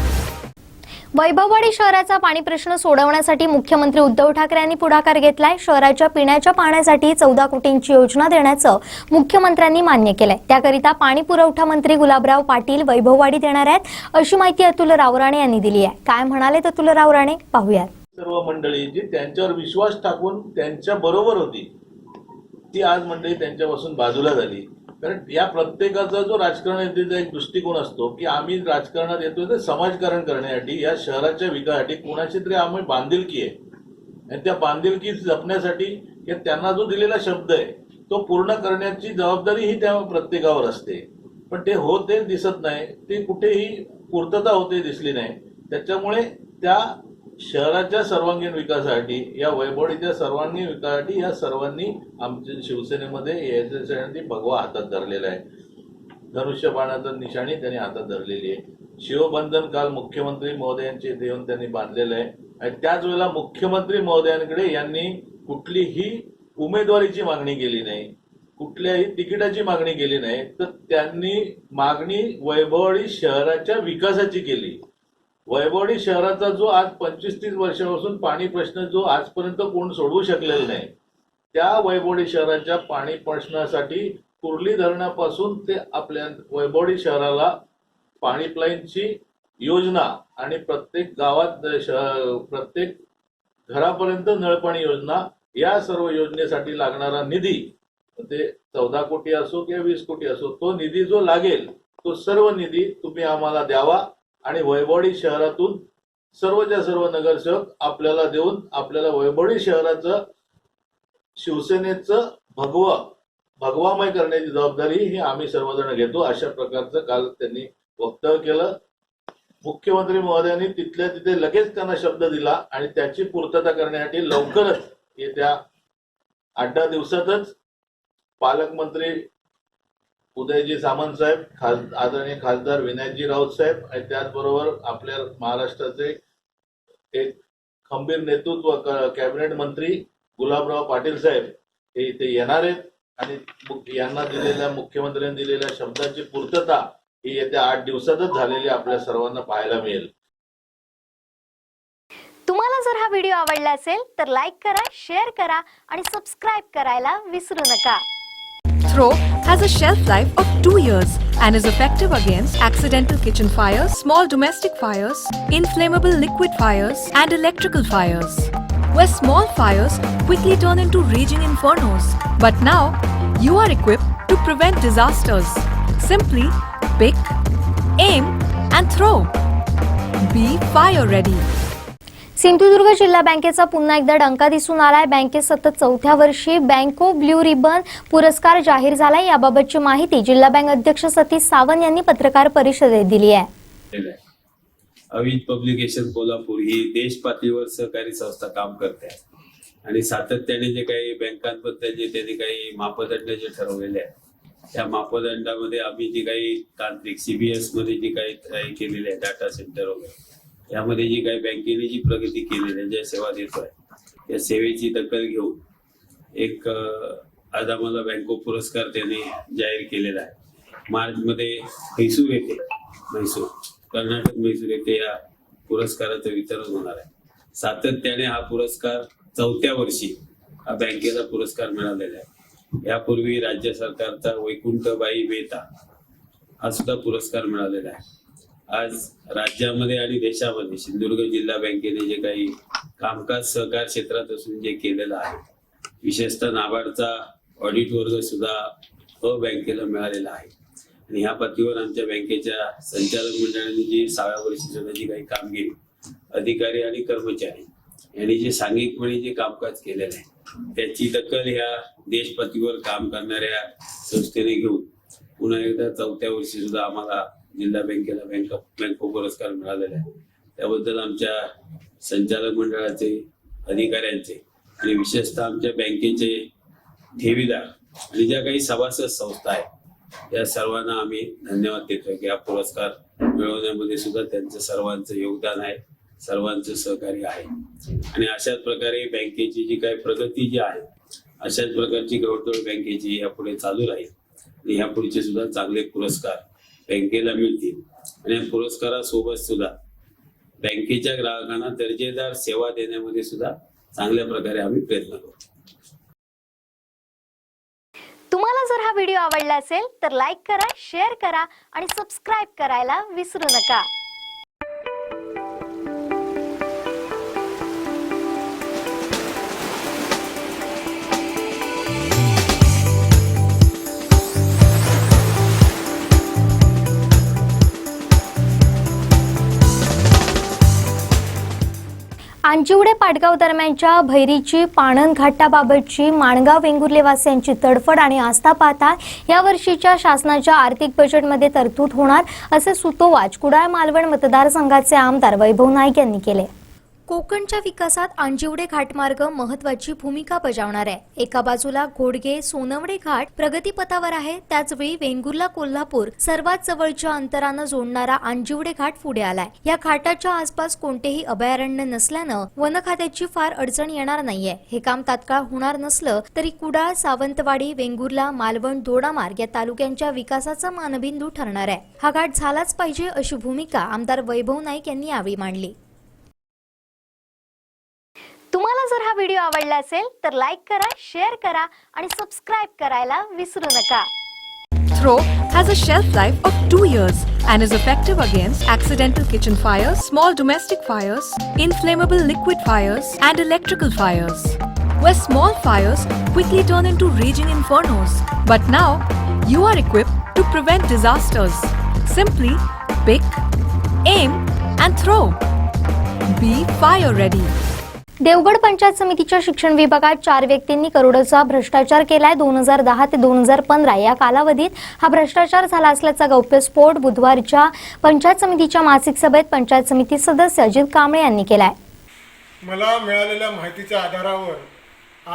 Vaibhavwadi शहराचा पाणी प्रश्न सोडवण्यासाठी मुख्यमंत्री उद्धव ठाकरे यांनी पुढाकार घेतलाय. शहराच्या पिण्याच्या पाण्यासाठी 14 कोटींची योजना देण्याचं मुख्यमंत्र्यांनी मान्य केलंय. त्याकरिता पाणी पुरवठा मंत्री गुलाबराव पाटील वैभववाडीत येणार आहेत अशी माहिती अतुल रावराणे यांनी दिली आहे. काय म्हणाले अतुल रावराणे पाहूयात. सर्व मंडळी जी त्यांच्यावर विश्वास टाकून त्यांच्या बरोबर होती ती आज मंडळी त्यांच्यापासून बाजूला झाली. कारण या प्रत्येकाचा जो राजकारणाचा एक दृष्टिकोन असतो की आम्ही राजकारणात येतोय तर समाजकारण करण्यासाठी, या शहराच्या विकासासाठी कोणाची तरी आम्ही बांधिलकी आहे आणि त्या बांधिलकी जपण्यासाठी त्यांना जो दिलेला शब्द आहे तो पूर्ण करण्याची जबाबदारी ही त्या प्रत्येकावर असते. पण ते होते दिसत नाही, ते कुठेही पूर्तता होते दिसली नाही. त्याच्यामुळे त्या शहराच्या सर्वांगीण विकासासाठी, या वैभवडीच्या सर्वांगीण विकासासाठी या सर्वांनी आमच्या शिवसेनेमध्ये याच्यासाठी भगवा हातात धरलेला आहे. धनुष्यबाणाचं निशाणी त्यांनी हातात धरलेली आहे. शिवबंधन काल मुख्यमंत्री महोदयांचे इथे येऊन त्यांनी बांधलेलं आहे. आणि त्याच वेळेला मुख्यमंत्री महोदयांकडे यांनी कुठलीही उमेदवारीची मागणी केली नाही, कुठल्याही तिकिटाची मागणी केली नाही, तर त्यांनी मागणी वैभववाडी शहराच्या विकासाची केली. वैभववाडी शहराचा जो आज 25-30 वर्षापासून पाणी प्रश्न जो आजपर्यंत कोण सोडवू शकलेला नाही, त्या वैभववाडी शहराच्या पाणी प्रश्नासाठी कुर्ली धरणापासून ते आपल्या वैभववाडी शहराला पाईपलाईनची योजना आणि प्रत्येक गावात प्रत्येक घरापर्यंत नळपाणी योजना, या सर्व योजनेसाठी लागणारा निधी, ते 14 कोटी असो किंवा 20 कोटी असो, तो निधी जो लागेल तो सर्व निधी तुम्ही आम्हाला द्यावा आणि वैभववाडी शहरातून सर्वच्या सर्व नगरसेवक आपल्याला देऊन आपल्याला वैभववाडी शहराचं शिवसेनेचं भगवामय करण्याची जबाबदारी ही आम्ही सर्वजण घेतो, अशा प्रकारचं काल त्यांनी वक्तव्य केलं. मुख्यमंत्री महोदयांनी तिथल्या तिथे लगेच त्यांना शब्द दिला आणि त्याची पूर्तता करण्यासाठी लवकरच येत्या 8-10 दिवसातच पालकमंत्री उदयजी सामंत साहेब, आदरणीय खासदार विनायकजी राऊत साहेब आणि त्याचबरोबर आपल्या महाराष्ट्राचे एक खंबीर नेतृत्व कॅबिनेट मंत्री गुलाबराव पाटील साहेब हे इथे येणार आहेत आणि यांना दिलेल्या मुख्यमंत्र्यांनी दिलेल्या शब्दाची पूर्तता ही येत्या 8 दिवसातच झालेली आपल्या सर्वांना पाहायला मिळेल. तुम्हाला जर हा व्हिडिओ आवडला असेल तर लाईक करा, शेअर करा आणि सबस्क्राईब करायला विसरू नका. Throw has a shelf life of 2 years and is effective against accidental kitchen fires, small domestic fires, inflammable liquid fires, and electrical fires. Where small fires quickly turn into raging infernos. But now, you are equipped to prevent disasters. Simply pick, aim, and throw. Be fire ready. Sindhudurg जिल्हा बँकेचा पुन्हा एकदा डंका दिसून आलाय. बँकेत सतत 4थ्या वर्षी बँको ब्ल्यू रिबन पुरस्कार जाहीर झालाय. याबाबतची माहिती जिल्हा बँक अध्यक्ष सतीश सावंत यांनी पत्रकार परिषदेत दिली आहे. अविज पब्लिकेशन कोल्हापूर ही देश पातळीवर सहकारी संस्था काम करते आणि सातत्याने जे काही बँकांबद्दल जे त्यांनी काही मापदंड जे ठरवलेले आहेत, त्या मापदंडामध्ये आम्ही जी काही तांत्रिक CBS मध्ये जी काही केलेली आहे, डाटा सेंटर वगैरे, यामध्ये जी काही बँकेने जी प्रगती केलेली आहे, ज्या सेवा देतोय त्या सेवेची दखल घेऊन एक आज आम्हाला बँको पुरस्कार त्याने जाहीर केलेला आहे. मार्चमध्ये म्हैसूर कर्नाटक म्हैसूर येथे या पुरस्काराचं वितरण होणार आहे. सातत्याने हा पुरस्कार 4थ्या वर्षी हा बँकेचा पुरस्कार मिळालेला आहे. यापूर्वी राज्य सरकारचा वैकुंठबाई मेहता हा सुद्धा पुरस्कार मिळालेला आहे. आज राज्यामध्ये आणि देशामध्ये सिंधुदुर्ग जिल्हा बँकेने जे काही कामकाज सहकार क्षेत्रात असून जे केलेलं आहे, विशेषतः नाबार्डचा ऑडिट वर्ग सुद्धा बँकेला मिळालेला आहे. आणि ह्या पातळीवर आमच्या बँकेच्या संचालक मंडळाने जी 6व्या वर्षी सुद्धा जी काही कामगिरी अधिकारी आणि कर्मचारी यांनी जे सांघिकपणे जे कामकाज केलेलं आहे, त्याची दखल ह्या देश पातळीवर काम करणाऱ्या संस्थेने घेऊन पुन्हा एकदा 4थ्या वर्षी सुद्धा आम्हाला जिल्हा बँकेला बँको पुरस्कार मिळालेला आहे. त्याबद्दल आमच्या संचालक मंडळाचे, अधिकाऱ्यांचे आणि विशेषतः आमच्या बँकेचे ठेवीदार आणि ज्या काही सभासद संस्था आहेत, या सर्वांना आम्ही धन्यवाद देतोय की हा पुरस्कार मिळवण्यामध्ये सुद्धा त्यांचं सर्वांचं योगदान आहे, सर्वांचं सहकार्य आहे. आणि अशाच प्रकारे बँकेची जी काही प्रगती जी आहे, अशाच प्रकारची घोडदौड बँकेची यापुढे चालू राहील आणि यापुढचे सुद्धा चांगले पुरस्कार बँकेला मिळतील. आणि या पुरस्कारासोबत सुद्धा बँकेच्या ग्राहकांना दर्जेदार सेवा देण्यामध्ये सुद्धा चांगल्या प्रकारे आम्ही प्रयत्न करू. तुम्हाला जर हा व्हिडिओ आवडला असेल तर लाईक करा, शेअर करा आणि सबस्क्राईब करायला विसरू नका. अंजिवडे पाटगाव दरम्यानच्या भैरीची पाणन घाटाबाबतची माणगाव वेंगुर्लेवासियांची तडफड आणि आस्था पाहता यावर्षीच्या शासनाच्या आर्थिक बजेटमध्ये तरतूद होणार असे सुतोवाच कुडाळ मालवण मतदारसंघाचे आमदार वैभव नाईक यांनी केले. कोकणच्या विकासात अंजिवडे घाटमार्ग महत्त्वाची भूमिका बजावणार आहे. एका बाजूला घोडगे सोनवडे घाट प्रगतीपथावर आहे, त्याचवेळी वेंगुर्ला कोल्हापूर सर्वात जवळच्या अंतरानं जोडणारा अंजिवडे घाट पुढे आलाय. या घाटाच्या आसपास कोणतेही अभयारण्य नसल्यानं वन खात्याची फार अडचण येणार नाहीये. हे काम तात्काळ होणार नसलं तरी कुडाळ, सावंतवाडी, वेंगुर्ला, मालवण, दोडामार्ग या तालुक्यांच्या विकासाचा मानबिंदू ठरणार आहे. हा घाट झालाच पाहिजे अशी भूमिका आमदार वैभव नाईक यांनी यावेळी मांडली. तुम्हाला जर हा व्हिडिओ आवडला असेल तर लाईक करा, शेअर करा आणि सबस्क्राइब करायला विसरू नका. Throw has a shelf life of 2 years and is effective against accidental kitchen fires, small domestic fires, inflammable liquid fires, and electrical fires, where small fires quickly turn into raging infernos. But now, you are equipped to prevent disasters. Simply pick, aim, and throw. Be fire ready. Devgad panchayat समितीच्या शिक्षण विभागात 4 व्यक्तींनी करोडोचा भ्रष्टाचार केलाय. 2010 ते 2015 या कालावधीत हा भ्रष्टाचार झाला असल्याचा गौप्यस्फोट बुधवारच्या पंचायत समितीच्या मासिक सभेत पंचायत समिती सदस्य अजित कांबळे यांनी केलाय. मला मिळालेल्या माहितीच्या आधारावर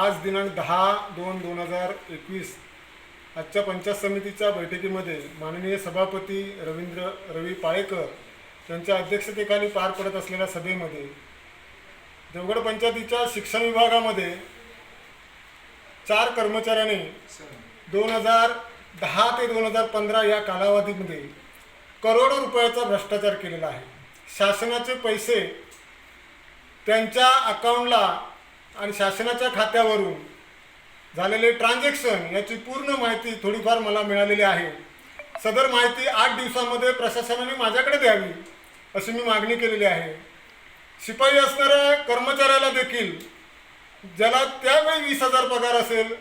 आज दिनांक 10/2/2021 आजच्या पंचायत समितीच्या बैठकीमध्ये माननीय सभापती रवी पाळेकर यांच्या अध्यक्षतेखाली पार पडत असलेल्या सभेमध्ये देवगड पंचायतीच्या शिक्षण विभागामध्ये 4 कर्मचाऱ्यांनी 2010 ते 2015 या कालावधीमध्ये करोडो रुपयाचा भ्रष्टाचार केलेला आहे. शासनाचे पैसे त्यांच्या अकाउंटला आणि शासनाच्या खात्यावरून झालेले ट्रान्झॅक्शन याची पूर्ण माहिती थोडीफार मला मिळालेली आहे. सदर माहिती 8 दिवसामध्ये प्रशासनाने माझ्याकडे द्यावी अशी मी मागणी केलेली आहे. शिपाई असणाऱ्या कर्मचाऱ्याला देखील ज्याला त्यावेळी 20,000 पगार असेल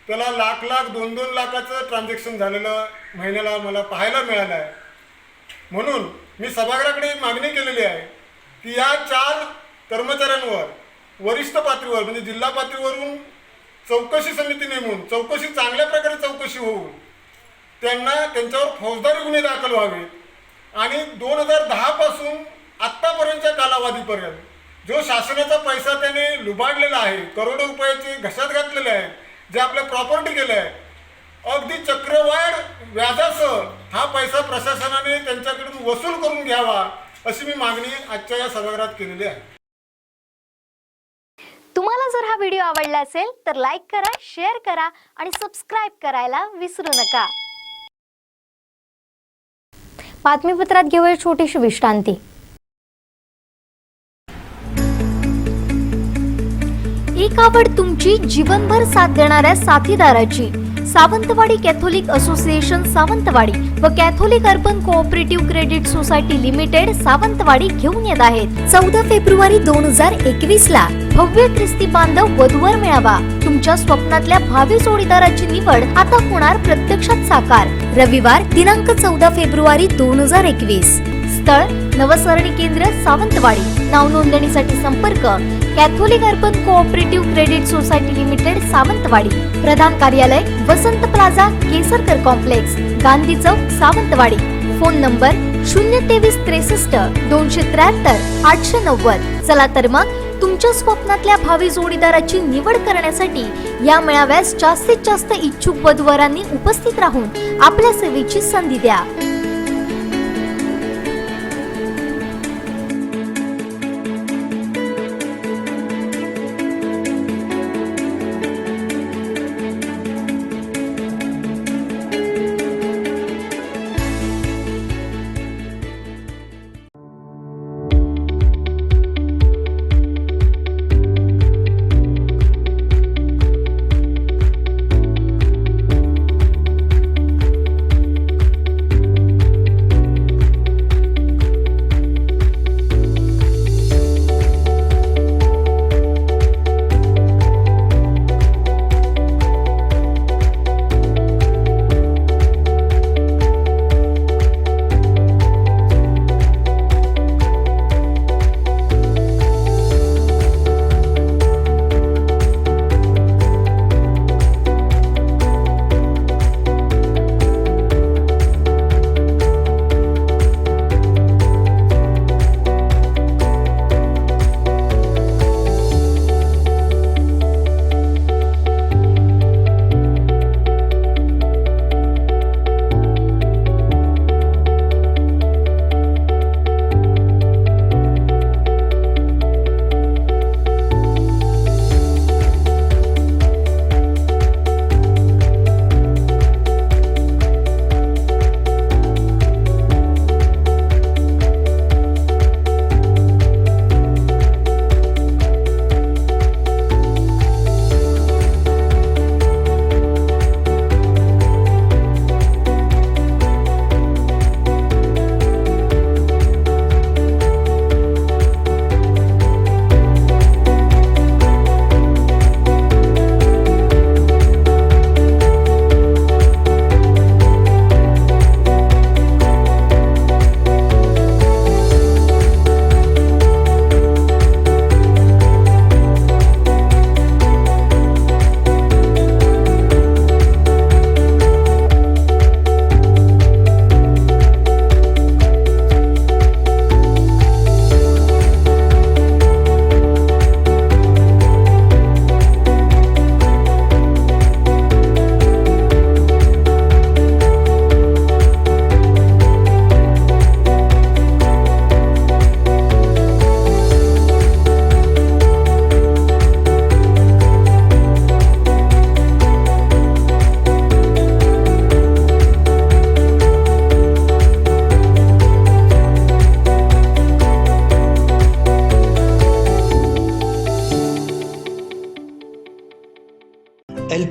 त्याला लाख 2-2 लाखाचं ट्रान्झॅक्शन झालेलं महिन्याला मला पाहायला मिळालं आहे. म्हणून मी सभागृहाकडे मागणी केलेली आहे की या 4 कर्मचाऱ्यांवर वरिष्ठ पातळीवर म्हणजे जिल्हा पातळीवरून चौकशी समिती नेमून चौकशी चांगल्या प्रकारे चौकशी होऊन त्यांच्यावर फौजदारी गुन्हे दाखल व्हावेत आणि 2010 पासून आत्तापर्यंतच्या कालावधीपर्यंत जो शासनाचा पैसा त्याने लुबाडलेला आहे, करोडो रुपयाचे घशात घातलेले आहेत, जे आपल्या प्रॉपर्टी केले आहे, अगदी चक्रवाढ व्याजासह हा पैसा प्रशासनाने त्यांच्याकडून वसूल करून घ्यावा अशी मी मागणी आजच्या या सभागृहात केलेली आहे. तुम्हाला जर हा व्हिडिओ आवडला असेल तर लाईक करा, शेअर करा आणि सबस्क्राइब करायला विसरू नका. बातमीपत्रात घेऊया छोटीशी विश्रांती. एक आवड तुमची जीवनभर साथ देणाऱ्या साथीदाराची. सावंतवाडी कॅथोलिक असोसिएशन सावंतवाडी व Catholic urban cooperative credit society limited Sawantwadi घेऊन येत आहेत 14 फेब्रुवारी 2021 ला भव्य ख्रिस्ती बांधव वधूवर मेळावा. तुमच्या स्वप्नातल्या भावी जोडीदाराची निवड आता होणार प्रत्यक्षात साकार. रविवार दिनांक 14 फेब्रुवारी 2021. स्थळ नवसरणी केंद्र सावंतवाडी. नाव नोंदणीसाठी संपर्क Catholic urban cooperative credit society limited Sawantwadi. प्रधान कार्यालय Vasant plaza Kesarkar complex, Gandhi Chowk, Sawantwadi. Phone number 023 63 273 890. चला तर मग तुमच्या स्वप्नातल्या भावी जोडीदाराची निवड करण्यासाठी या मेळाव्यास जास्तीत जास्त इच्छुक वधूवरांनी उपस्थित राहून आपल्या सेवेची संधी द्या.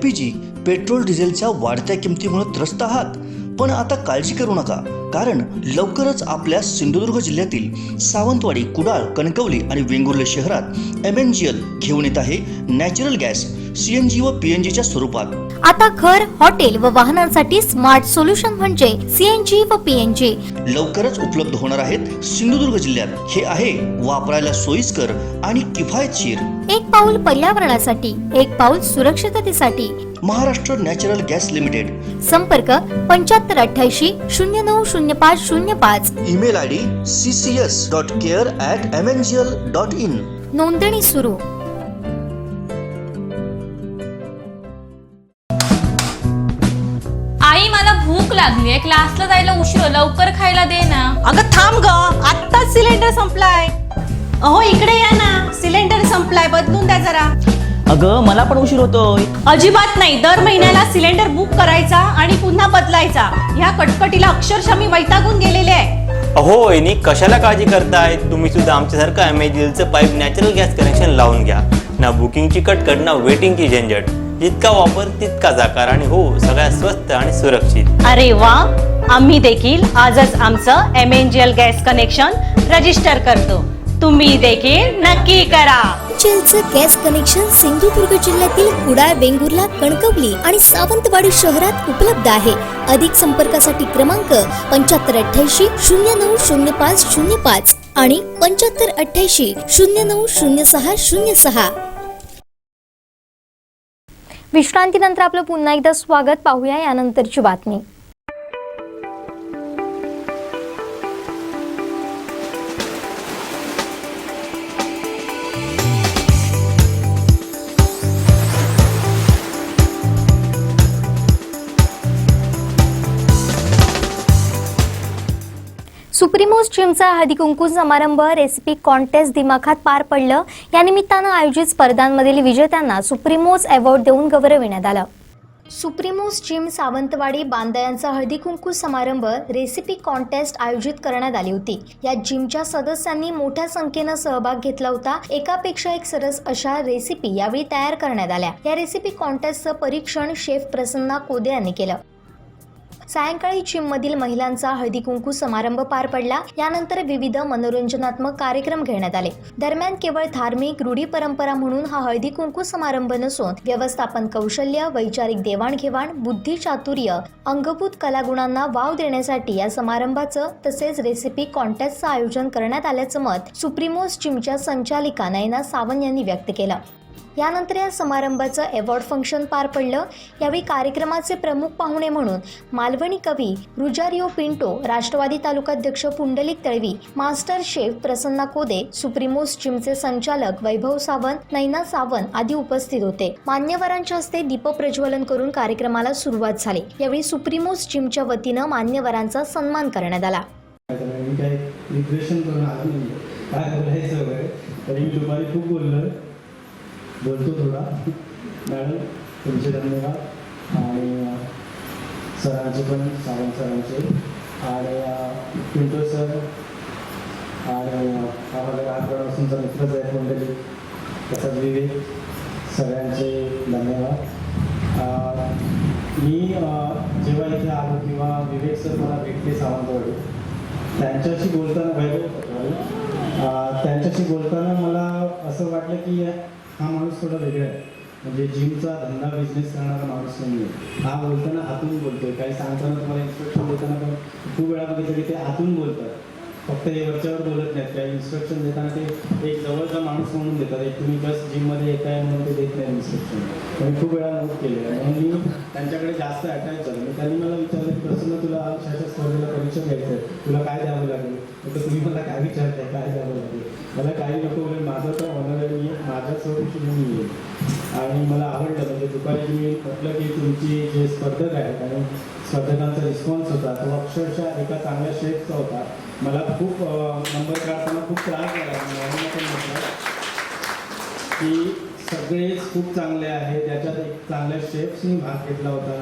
LPG, पेट्रोल डिझेलच्या वाढत्या किमतीमुळे त्रस्त आहात? पण आता काळजी करू नका, कारण लवकरच आपल्या सिंधुदुर्ग जिल्ह्यातील सावंतवाडी, कुडाळ, कणकवली आणि वेंगुर्ले शहरात MNGL घेऊन येत आहे नॅचरल गॅस CNG व PNG च्या स्वरूपात. आता घर, हॉटेल व वाहनांसाठी स्मार्ट सोल्युशन म्हणजे CNG व PNG लवकरच उपलब्ध होणार आहेत सिंधुदुर्ग जिल्ह्यात. हे आहे वापरायला सोयीस्कर आणि किफायतशीर. एक पाऊल पर्यावरणासाठी, एक पाऊल सुरक्षिततेसाठी. Maharashtra natural gas limited. संपर्क 7588 090505. Email ID ccs.care@mngl.in. नोंदणी सुरू. आई मला भूक लागली, क्लासला जायला उशीर, लवकर खायला दे ना. अगं थांब ग, आत्ताच सिलेंडर संपलाय. अहो इकडे या ना, सिलेंडर संपलाय, बदलून द्या जरा. अगं मला पण उशीर होतोय. अजिबात नाही, दर महिन्याला सिलेंडर बुक करायचा आणि पुन्हा बदलायचा. ह्या कटकटीला अक्षरशः मी वैतागून गेलेले आहे. अहो वहिनी, कशाला काळजी करताय? तुम्ही सुद्धा आमच्यासारखं MNGLचं पाईप नॅचरल गॅस कनेक्शन लावून घ्या. ना बुकिंगची कटकट, ना वेटिंगची झंझट. जितका वापर तितका जाकार आणि हो सगळ्यात स्वस्त आणि सुरक्षित. अरे वा, आम्ही देखील आजच आमचं MNGL गॅस कनेक्शन रजिस्टर करतो. तुम्ही देखील नक्की करा. MNGLचं गॅस कनेक्शन सिंधुदुर्ग जिल्ह्यातील कुडाळ, वेंगुर्ला, कणकवली आणि सावंतवाडी शहरात उपलब्ध आहे. अधिक संपर्कासाठी क्रमांक 7588 090505 आणि 7588 090606. विश्रांतीनंतर आपलं पुन्हा एकदा स्वागत. पाहूया यानंतरची बातमी. सुप्रीमोस जिमचा हळदीकुंकू समारंभ, रेसिपी कॉन्टेस्ट दिमाखात पार पडलं. या निमित्तानं आयोजित स्पर्धांमधील विजेत्यांना सुप्रीमोस अवॉर्ड देऊन गौरविण्यात आलं. सुप्रीमोस जिम सावंतवाडी बांदा यांचा हळदीकुंकू समारंभ, रेसिपी कॉन्टेस्ट आयोजित करण्यात आली होती. या जिमच्या सदस्यांनी मोठ्या संख्येनं सहभाग घेतला होता. एकापेक्षा एक सरस अशा रेसिपी यावेळी तयार करण्यात आल्या. या रेसिपी कॉन्टेस्टचं परीक्षण शेफ प्रसन्ना कोदे यांनी केलं. सायंकाळी जिममधील महिलांचा हळदी कुंकू समारंभ पार पडला. यानंतर विविध मनोरंजनात्मक कार्यक्रम घेण्यात आले. दरम्यान केवळ धार्मिक रूढी परंपरा म्हणून हा हळदी कुंकू समारंभ नसून व्यवस्थापन कौशल्य, वैचारिक देवाणघेवाण, बुद्धी चातुर्य, अंगभूत कलागुणांना वाव देण्यासाठी या समारंभाचं तसेच रेसिपी कॉन्टेस्टचं आयोजन करण्यात आल्याचं मत सुप्रीमोस जिमच्या संचालिका नयना सावंत यांनी व्यक्त केलं. यानंतर या समारंभाचं अवॉर्ड फंक्शन पार पडलं. यावेळी कार्यक्रमाचे प्रमुख पाहुणे म्हणून मालवणी कवी रुजारिओ पिंटो, राष्ट्रवादी तालुकाध्यक्ष पुंडलिक तळवी, मास्टर शेफ प्रसन्ना कोदे, सुप्रीमोस जिमचे संचालक वैभव सावंत, नयना सावंत आदी उपस्थित होते. मान्यवरांच्या हस्ते दीपप्रज्वलन करून कार्यक्रमाला सुरुवात झाली. यावेळी सुप्रीमोस जिमच्या वतीनं मान्यवरांचा सन्मान करण्यात आला. बोलतो थोडा. मॅडम तुमचे धन्यवाद आणि सरांचे पण, सावंत सरांचे आणि पिंटो सर आणि आम्हाला लहानपणापासूनचा मित्रच आहे मंडळी, तसंच विवेक, सगळ्यांचे धन्यवाद. मी जेव्हा इथे आलो किंवा विवेक सर मला भेटले सावंतवाडी, त्यांच्याशी बोलताना मला असं वाटलं की हा माणूस थोडा वेगळा आहे. म्हणजे जिमचा धंदा बिझनेस करणारा माणूस नाही आहे. हा बोलताना आतून बोलतोय. काही सांगताना तुम्हाला इन्स्ट्रक्शन देताना पण खूप वेळा बघितलं की ते आतून बोलतात, फक्त हे वरच्यावर बोलत नाहीत. काही इन्स्ट्रक्शन देताना ते एक जवळचा माणूस म्हणून देतात. एक तुम्ही बस जिममध्ये येताय म्हणून ते देत नाही इन्स्ट्रक्शन. मी खूप वेळा नोट केले आहे म्हणून मी त्यांच्याकडे जास्त अटॅच झालो. त्यांनी मला विचारलं की प्रसन्न तुला शाळेच्या स्पर्धेला परीक्षा द्यायचं आहे, तुला काय द्यावं लागेल? तर तुम्ही मला काय विचारताय, काय द्यावं लागेल? मला काही नको बोलेल, माझं तर ऑनर मी माझ्या स्वरूपी मी येईल. आणि मला आवडलं, म्हणजे दुपारी मी म्हटलं की तुमची जे स्पर्धक आहेत आणि स्पर्धकांचा रिस्पॉन्स होता तो अक्षरशः एका चांगल्या शेफचा होता. मला खूप नंबर काढताना खूप त्रास झाला. मॅडमने पण म्हटलं की सगळेच खूप चांगले आहे, त्याच्यात एक चांगल्या शेफ्सनी भाग घेतला होता.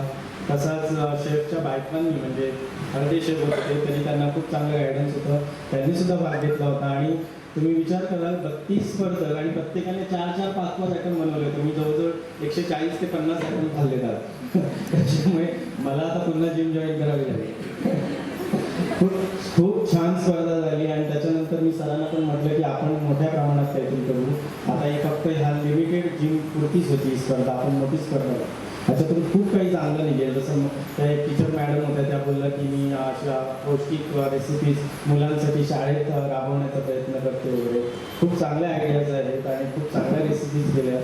तसाच शेफच्या बायकांनी म्हणजे हळदी शेफ होते तरी त्यांना खूप चांगलं गायडन्स होतं, त्यांनी सुद्धा भाग घेतला होता. आणि तुम्ही विचार कराल 32 स्पर्धक आणि प्रत्येकाने 4-4, 5-5 आयटम बनवले होते. मी जवळजवळ 140 ते 50 आयटम खाल्ले जात. त्याच्यामुळे मला आता पुन्हा जिम जॉईन करावी लागेल. खूप छान स्पर्धा झाली आणि त्याच्यानंतर मी सरांना पण म्हटलं की आपण मोठ्या प्रमाणात काहीतरी करू. आता हे फक्त ह्या लिमिटेड जिम पुरतीच होती स्पर्धा, आपण मोठी स्पर्धा त्याच्यातून खूप काही चांगलं निघेल. जसं त्या एक टीचर मॅडम होत्या, त्या बोलल्या की मी अशा पौष्टिक रेसिपीज मुलांसाठी शाळेत राबवण्याचा प्रयत्न करते वगैरे. खूप चांगल्या आयडियाज आहेत आणि खूप चांगल्या रेसिपीज दिल्या.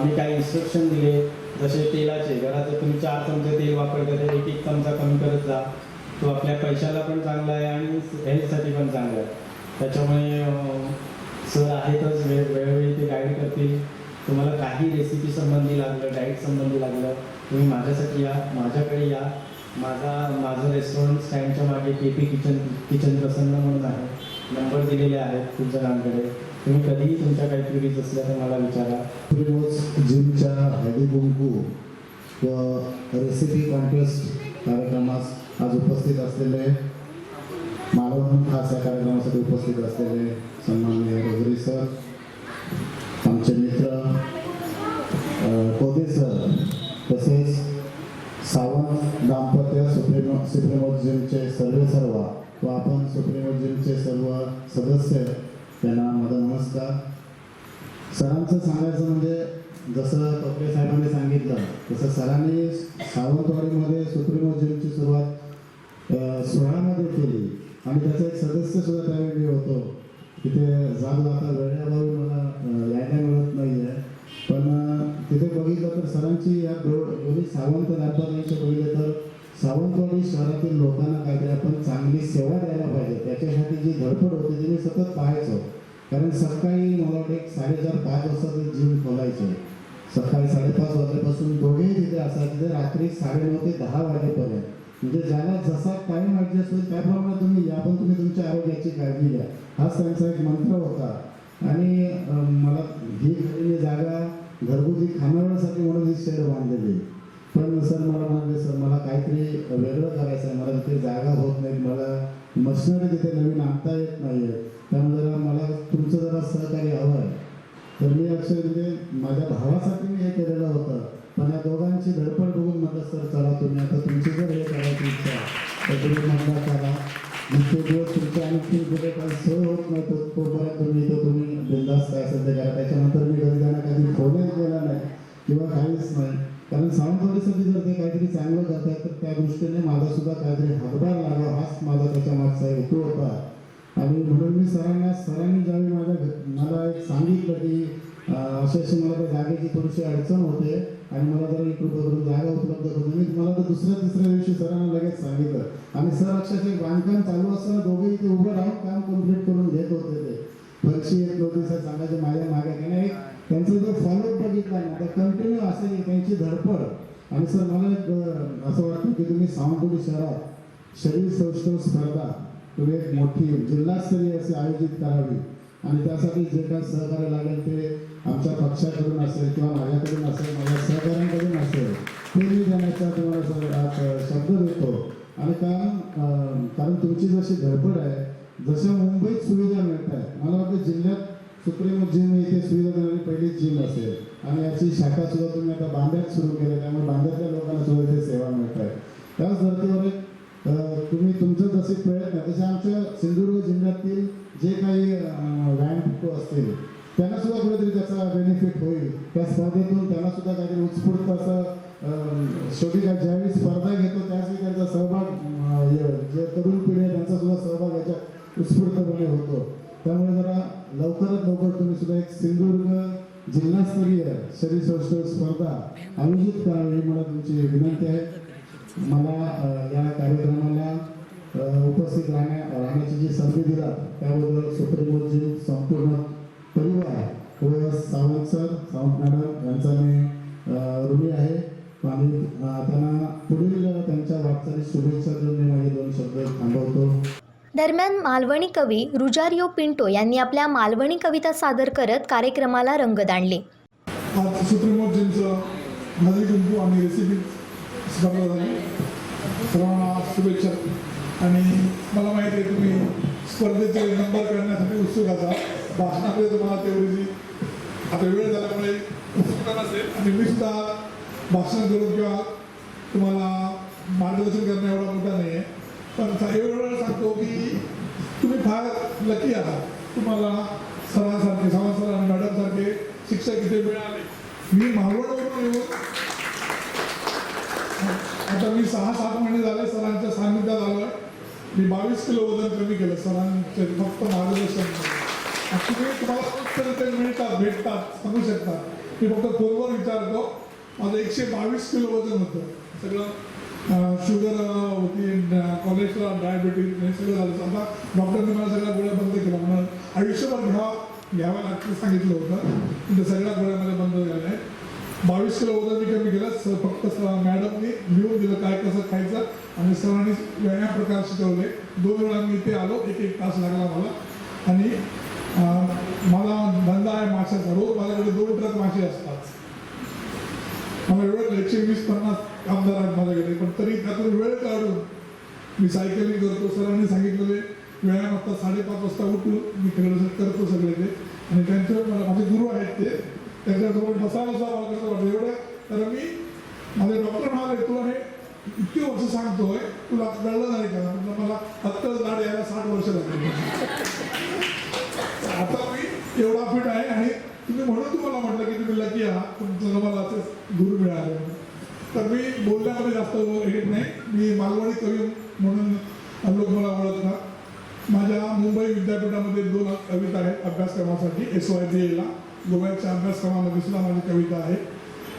मी काही इन्स्ट्रक्शन दिले, जसे तेलाचे, घरात जर तुम्ही 4 चमचे तेल वापरता तर 1-1 चमचा कमी करत जा. तो आपल्या पैशाला पण चांगला आहे आणि हेल्थसाठी पण चांगला आहे. त्याच्यामुळे सर आहेतच, वेळोवेळी ते गाईड करतील. तुम्हाला काही रेसिपी संबंधी लागलं, डाईट संबंधी लागलं, तुम्ही माझ्यासाठी या, माझ्याकडे या. माझं रेस्टॉरंट स्टँडच्या मागे KP किचन प्रसन्न म्हणून आहे. नंबर दिलेले आहेत खूप जणांकडे. तुम्ही कधीही तुमच्या काही क्वेरीज असल्या तर मला विचारा. जिमच्या हळदी कुंकू व रेसिपी कॉन्टेस्ट कार्यक्रमास आज उपस्थित असलेले, मालवण खास या कार्यक्रमासाठी उपस्थित असलेले सन्माननीय रोजरी सर, आमचे मित्र कोदे सर, तसेच सावंत दाम्पत्य सुप्रीमो जिमचे सर्व व आपण सुप्रीमो जिमचे सर्व सदस्य त्यांना माझा नमस्कार. सरांचं सांगायचं म्हणजे जसं कपडे साहेबांनी सांगितलं तसं सरांनी सावंतवाडीमध्ये सुप्रीमो जिमची सुरुवात 16मध्ये केली आणि त्याचा एक सदस्य सुद्धा त्यावेळी मी होतो. तिथे जाऊन आता वेळेअभावी मला यायला मिळत नाही आहे, पण तिथे बघितलं तर सरांची या दोन्ही सावंत दाम्पत्यांचे बघितलं तर सावंतवाडी शहरातील लोकांना काहीतरी आपण चांगली सेवा द्यायला पाहिजे, त्याच्यासाठी जी धडपड होती ती मी सतत पाहायचो. कारण सकाळी मला वाटतं 4:30-5 वाजता ते जिम खोलायचे. सकाळी 5:30 वाजल्यापासून दोघेही तिथे असायचे ते रात्री 9:30 ते 10 वाजेपर्यंत. म्हणजे ज्याला जसा टाईम ॲडजस्ट होईल त्याप्रमाणे तुम्ही या, पण तुम्ही तुमच्या आरोग्याची काळजी घ्या, हाच त्यांचा एक मंत्र होता. आणि मला ही खरेदी जागा घरगुती खानावळीसाठी म्हणून ही शेड बांधलेली. पण सर मला म्हणाले, सर मला काहीतरी वेगळं करायचं आहे, मला तिथे जागा होत नाही, मला मशिनरी तिथे नवीन आणता येत नाही आहे, त्यामुळे जरा मला तुमचं जरा सहकार्य हवं आहे. तर मी अक्षर म्हणजे माझ्या भावासाठी मी हे केलेलं होतं, पण या दोघांची धडपड बघून म्हटलं सर चला तुम्ही आता तुमची जर हे करायची इच्छा तर तुम्ही म्हणता करा. जितके दिवस तुमच्या आणखी कुठे काही सोय होत नाही तोपर्यंत तुम्ही बिंदास काय असेल ते करा. त्याच्यानंतर मी कधी त्यांना कधी फोनही केला नाही किंवा काहीच नाही, कारण सावंतवाडीसाठी जर ते काहीतरी चांगलं करतात तर त्या दृष्टीने माझा सुद्धा काहीतरी हातभार लागावा हाच माझा त्याच्या मागचा हेतू होता. आणि म्हणून मी सरांनी ज्यावेळी मला एक सांगितलं की अशी मला त्या जागेची थोडीशी अडचण होते आणि मला जरा इकडून करून जागा उपलब्ध करून, मी मला तर 2-3 दिवशी सरांना लगेच सांगितलं. आणि सर अक्षरशः बांधकाम चालू असताना दोघे इथे उभं राहून काम कम्प्लीट करून घेत होते. ते फरशी एक नोटीस सांगायचे माझ्या मागे, त्याने त्यांचा जो फॉलोअप बघितला ना तर कंटिन्यू असे त्यांची धडपड. आणि सर मला एक असं वाटतं की तुम्ही सावंतवाडी शहरात शरीर सौष्ठव स्पर्धा तुम्ही एक मोठी जिल्हास्तरीय असे आयोजित करावी आणि त्यासाठी जे काही सहकार्य लागेल ते आमच्या पक्षाकडून असेल किंवा माझ्याकडून असेल, माझ्या सहकाऱ्यांकडून असेल, ते मी देण्याचा तुम्हाला आज शब्द देतो. आणि कारण तुमची जशी धडपड आहे, जशा मुंबईत सुविधा मिळत आहे, मला वाटतं जिल्ह्यात सुप्रीमो जिम इथे सुविधा देणारी पहिलीच जिम असेल. आणि याची शाखा सुद्धा तुम्ही आता बांद्यात सुरू केली, त्यामुळे बांद्यातल्या लोकांना सुद्धा इथे सेवा मिळत आहे. त्याच धर्तीवर तुम्ही तुमचं जसे प्रयत्न तसे आमच्या सिंधुदुर्ग जिल्ह्यातील जे काही व्यायामपटू असतील त्यांना सुद्धा कुठेतरी त्याचा बेनिफिट होईल. त्या स्पर्धेतून त्यांना सुद्धा काहीतरी उत्स्फूर्त असं शेवटी ज्यावेळी स्पर्धा घेतो त्यावेळी त्यांचा सहभाग, जे तरुण पिढी आहे त्यांचा सुद्धा सहभाग याच्यात उत्स्फूर्तपणे होतो. त्यामुळे जरा लवकरात लवकर तुम्ही सुद्धा एक सिंधुदुर्ग जिल्हास्तरीय शरीर सौष्ठव स्पर्धा आयोजित करावी ही मला तुमची विनंती आहे. मला या कार्यक्रमाला उपस्थित राहण्याची जी संधी दिला त्याबद्दल सुप्रीमो जिम संपूर्ण परिवार व सावंत सर, सावंत मॅडम यांचा मी ऋणी आहे. आणि त्यांना पुढील त्यांच्या वाटचालीस शुभेच्छा देऊन मी माझे 2 शब्द थांबवतो. दरम्यान मालवणी कवी रुजारियो पिंटो यांनी आपल्या मालवणी कविता सादर करत कार्यक्रमाला रंगत आणले. आज सुप्रीमो जिमचं हळदी कुंकू आणि रेसिपी स्पर्धा झाली. सर्वांना शुभेच्छा. आणि मला माहिती आहे तुम्ही स्पर्धेचे नंबर करण्यासाठी उत्सुक असाल. भाषणामध्ये तुम्हाला तेवढी आता वेळ झाल्यामुळे उत्सुकता नसेल आणि मी सुद्धा भाषण करून किंवा तुम्हाला मार्गदर्शन करणं एवढा मोठा नाही आहे. पण एवढं सांगतो की तुम्ही फार लकी आहात. तुम्हाला सरांसारखे सावंत सर आणि मॅडमसारखे शिक्षक इथे मिळाले. मी मालवणवरून येऊन आता मी 6-7 महिने झाले सरांच्या सान्निध्यात आलो आहे. मी 22 किलो वजन कमी केलं सरांचे फक्त मार्गदर्शन. तुम्हाला फक्त ते मिळतात भेटतात सांगू शकतात. मी फक्त फोनवर विचारतो. माझं 122 किलो वजन होतं. सगळं शुगर होती, कोलेस्ट्रॉल, डायबिटीज हे सगळं झालं. आता डॉक्टरने मला सगळ्या गोळ्या बंद केल्या. म्हणून आयुष्यभर घ्यावं लागतं सांगितलं होतं. पण सगळ्या गोळ्या माझ्या बंद झाल्या आहेत. 22 किलो वजन मी कमी केलं. फक्त मॅडमनी लिहून दिलं काय कसं खायचं आणि सरांनी व्यायाम प्रकार शिकवले. 2 वेळा मी इथे आलो. 1-1 तास लागला मला. आणि मला धंदा आहे माशाचा. रोज माझ्याकडे 2 ट्रक मासे असतात. मला एवढं 120-150 कामदार आहेत माझ्याकडे. पण तरी त्यातून वेळ काढून मी सायकलिंग करतो. सरांनी सांगितलेले व्यायाम आता 5:30 वाजता उठून मी करतो सगळे ते. आणि त्यांचे माझे गुरु आहेत ते. त्यांच्यासोबत बसायला मला कसं वाटतं एवढं. तर मी माझे डॉक्टर म्हणाले तुला हे इतके वर्ष सांगतोय तुला कळलं नाही का. म्हटलं मला फक्त दाढ यायला 60 वर्ष लागली. आता मी एवढा फिट आहे. आणि तुम्ही म्हणून तुम्हाला म्हटलं की तुम्ही लकी आहात. तुमचं मला असे गुरु मिळाले. तर मी बोलण्यामध्ये जास्त येत नाही. मी मालवणी कवी म्हणून लोक मला ओळखतात. माझ्या मुंबई विद्यापीठामध्ये 2 कविता आहेत अभ्यासक्रमासाठी. SYBA ला गोव्याच्या अभ्यासक्रमामध्ये सुद्धा माझी कविता आहे.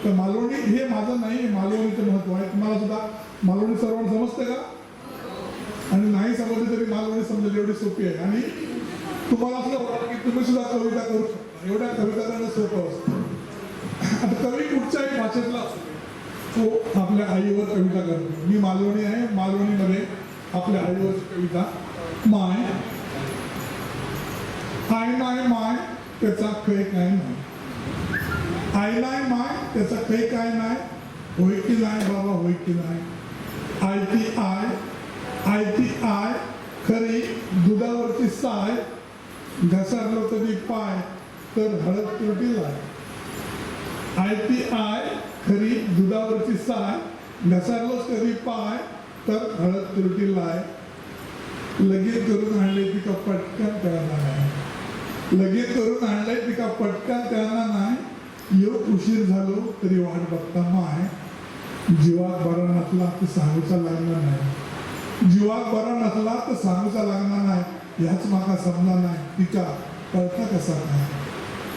तर मालवणी हे माझं नाही, मालवणीचं महत्त्व आहे. तुम्हाला सुद्धा मालवणी सर्वांना समजते का. आणि नाही समजली तरी मालवणी समजेल एवढी सोपी आहे. आणि तुम्हाला असं वाटतं की तुम्ही सुद्धा कविता करू शकता. एवढ्या कविता करणं सोपं असतं. आता कवी कुठच्याही भाषेतला असतो तो आपल्या आईवर कविता करतो. मी मालवणी आहे. मालवणीमध्ये आपल्या आईवरची कविता. माय आय नाही माय त्याचा काही काय नाही. आय नाही माय त्याचा काही काय नाही. होय की नाही बाबा होय की नाही. आय ती आय खरी दुधावरची साय. घसरलो कधी पाय तर हळद तुरटी लाय. आय ती आय खरी दुधावरची साय. घसरलोच कधी पाय तर हळद तुरटी लाय. लगेच करून आणले पिका पटकन कळणार नाही. लगेच करून आणले पिका पटकन कळणार नाही. योग उशीर झालो तरी वाट बघता माय. जीवात बरा नसला तर सांगूचा लागणार नाही. जीवात बरा नसला तर सांगूचा लागणार नाही. ह्याच माका समजा नाही पिका कळता कसा नाही.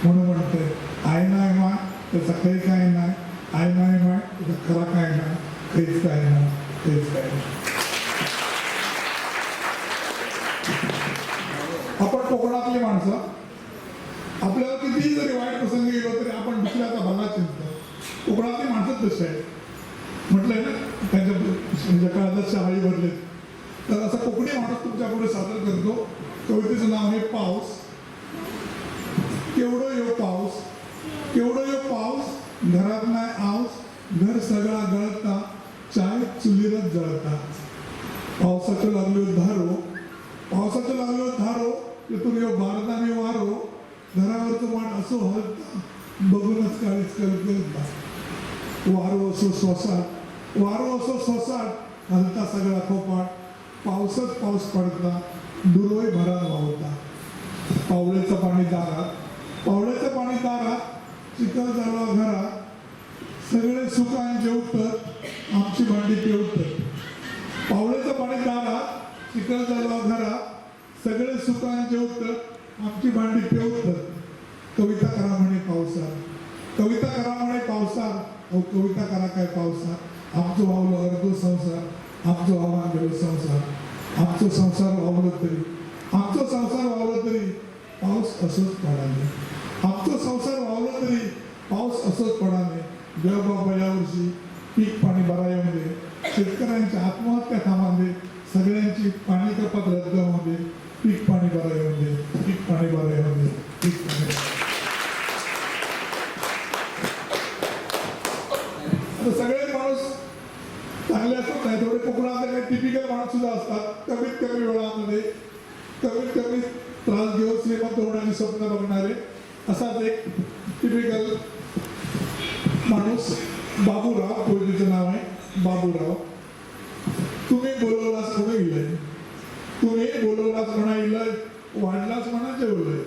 म्हणून म्हणते आय नाही माय त्याचा काही काय नाही. आय नाही माय त्याचा खरा काय नाही. काहीच काय नाही. काहीच काय नाही. आपण कोकणातली माणसं आपल्याला कितीही जरी वाईट प्रसंग गेलो तरी आपण दुसऱ्याचा भला चिंततो. कोकणातली माणसं तशी आहेत. म्हटलंय ना त्यांच्या काळात शहाळी भरलेत. तर असा कोकणी माणूस तुमच्या पुढे सादर करतो. कवितेचं नाव आहे पाऊस. केवढं येऊ पाऊस केवढं येऊ पाऊस. घरात नाही आऊस घर सगळा गळता चाय चुलीरच जळता. पावसाचं लागलो धारो पावसाचं लागलो धारो तिथून येऊ भारताने वारो. घरावरचं वाट असो हलता बघूनच काळीच करता. वारो असो स्वसाट हलता सगळा खोपाट. पावसच पाऊस पडता दुर्वय भरात वाहता. पावळेचं पाणी दारात चिखल जळवा घरात. सगळे सुखांचे उत्तर आमची भांडी पेवतात. पावळेचं पाणी दारात चिखल जळवा घरात. सगळे सुखांचे उत्तर आमची भांडी पेवतात. कविता करा म्हणे पावसात. कविता करा म्हणे पावसात. अहो कविता करा काय पावसात. आमचं वावलं अर्धो संसार. आमचं वाहन गेलो संसार. आमचं संसार वावलं तरी पाऊस असंच पडाले. आमचं संसार वावलं तरी पाऊस असंच पडाले. देव बाबा यावर्षी पीक पाणी बरा येऊ दे. शेतकऱ्यांच्या आत्महत्या थांबावे. सगळ्यांची पाणी कपात रद्द होऊ दे. पीक पाणी बरा येऊ दे. पीक पाणी बरा येऊ दे. पीक पाणी. आता सगळे माणूस श्रीमंत होण्याचे स्वप्न बघणारे असाच एक टिपिकल माणूस बाबूराव, पोलीचं नाव आहे बाबूराव. तुम्ही बोलवलास म्हणा इलय, तुम्ही बोलवलास म्हणा इलय, वाढलास म्हणा जेवलंय,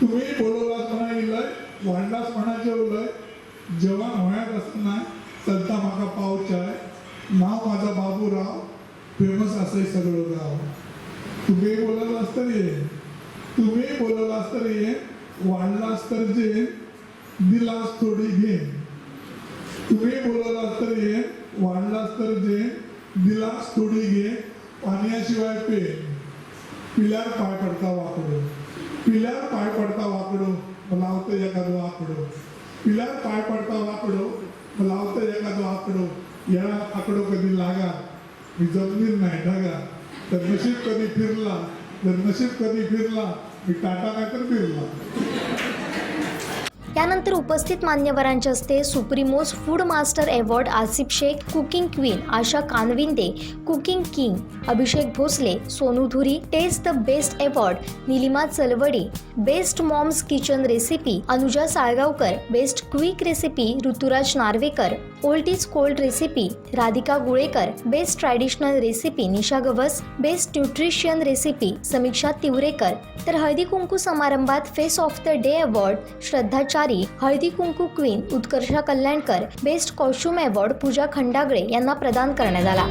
तुम्ही बोलवलास म्हणा इलय, वाढलास म्हणा जेवलंय. जवान होण्यात असताना चलता माका पावचाय, नाव माझा बाबूराव, फेमस असं सगळं गाव. तुम्ही बोलवलास तर ये, तुम्ही बोलवलास तर ये, वाढलास तर जे, दिलास थोडी घे. तुम्ही बोलवलास तर ये, वाढलास तर जे, दिलास थोडी घे. पाण्याशिवाय पे, पिल्यावर पाय पडता वाकडो, पिल्यावर पाय पडता वाकडो, मला होतं एखादं आकडो. पिल्यावर पाय पडता वाकडो, मला होतं एखादं आकडो. या आकडो कधी लागा, मी जमनीर नाही ढगा. तर नशीब कधी फिरला, जर नशीब कधी फिरला, मी टाटा नाही तर फिरला. त्यानंतर उपस्थित मान्यवरांच्या हस्ते Supremos food master award Asif Shaikh, cooking queen Asha Kanvinde, cooking king Abhishek Bhosale, Sonu Dhuri, taste the best award Nilima Chalwadi, best mom's kitchen recipe Anuja Salgaonkar, best quick recipe Rituraj Narvekar, old is gold recipe Radhika Gulekar, best traditional recipe Nisha Gawas, best nutrition recipe Samiksha Tivrekar. तर हळदी कुंकू समारंभात face of the day award Shraddha Chari, Haldi Kunku queen Utkarsha Kalyankar, best costume award पूजा खंडागळे यांना प्रदान करण्यात आला.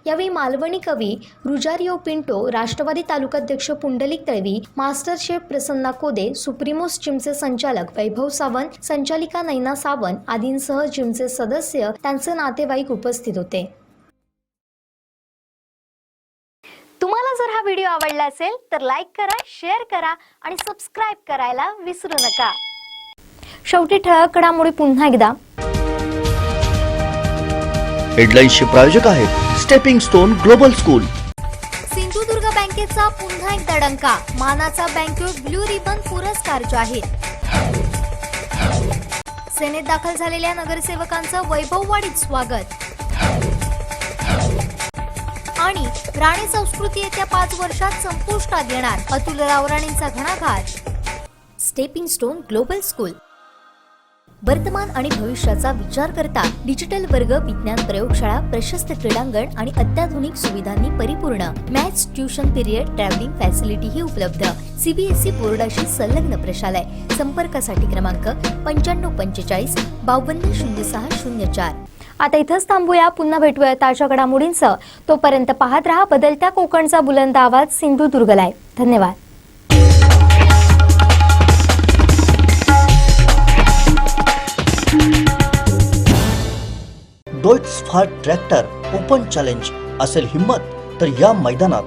यावेळी मालवणी कवी रुजारिओ पिंटो, राष्ट्रवादी तालुकाध्यक्ष Pundalik Talvi, master chef Prasanna कोदे, सुप्रीमोस जिमचे संचालक वैभव सावंत, संचालिका नैना सावंत आदींसह जिमचे सदस्य, त्यांचे नातेवाईक उपस्थित होते. तुम्हाला जर हा व्हिडिओ आवडला असेल तर लाईक करा, शेअर करा आणि सबस्क्राईब करायला विसरू नका. शेवटी ठळक घडामोडी पुन्हा एकदा. हेडलाईन्सचे प्रायोजक आहेत stepping stone global school. Sindhudurg बँकेचा पुन्हा एक दडंका, मानाचा बँकेत ब्लू रिबन पुरस्कार जाहीर. सेनेत दाखल झालेल्या नगरसेवकांचं वैभववाडीत स्वागत. आणि राणे संस्कृती येत्या 5 वर्षात संपुष्टात येणार, अतुलराव राणेंचा घणाघात. स्टेपिंग स्टोन ग्लोबल स्कूल वर्तमान आणि भविष्याचा विचार करता डिजिटल वर्ग, विज्ञान प्रयोगशाळा, प्रशस्त क्रीडांगण आणि अत्याधुनिक सुविधांनी परिपूर्ण. मॅथ्स, ट्युशन पिरियड, ट्रॅव्हलिंग फॅसिलिटीही उपलब्ध. CBSE बोर्डाशी संलग्न प्रशालय. संपर्कासाठी क्रमांक 9545 520604. आता इथंच थांबूया. पुन्हा भेटूया ताज्या घडामोडींसह. तोपर्यंत पाहत रहा बदलत्या कोकणचा बुलंद आवाज सिंधुदुर्ग लाईव्ह. धन्यवाद. डॉइट्सफार ट्रॅक्टर ओपन चॅलेंज असेल हिम्मत तर या मैदानात.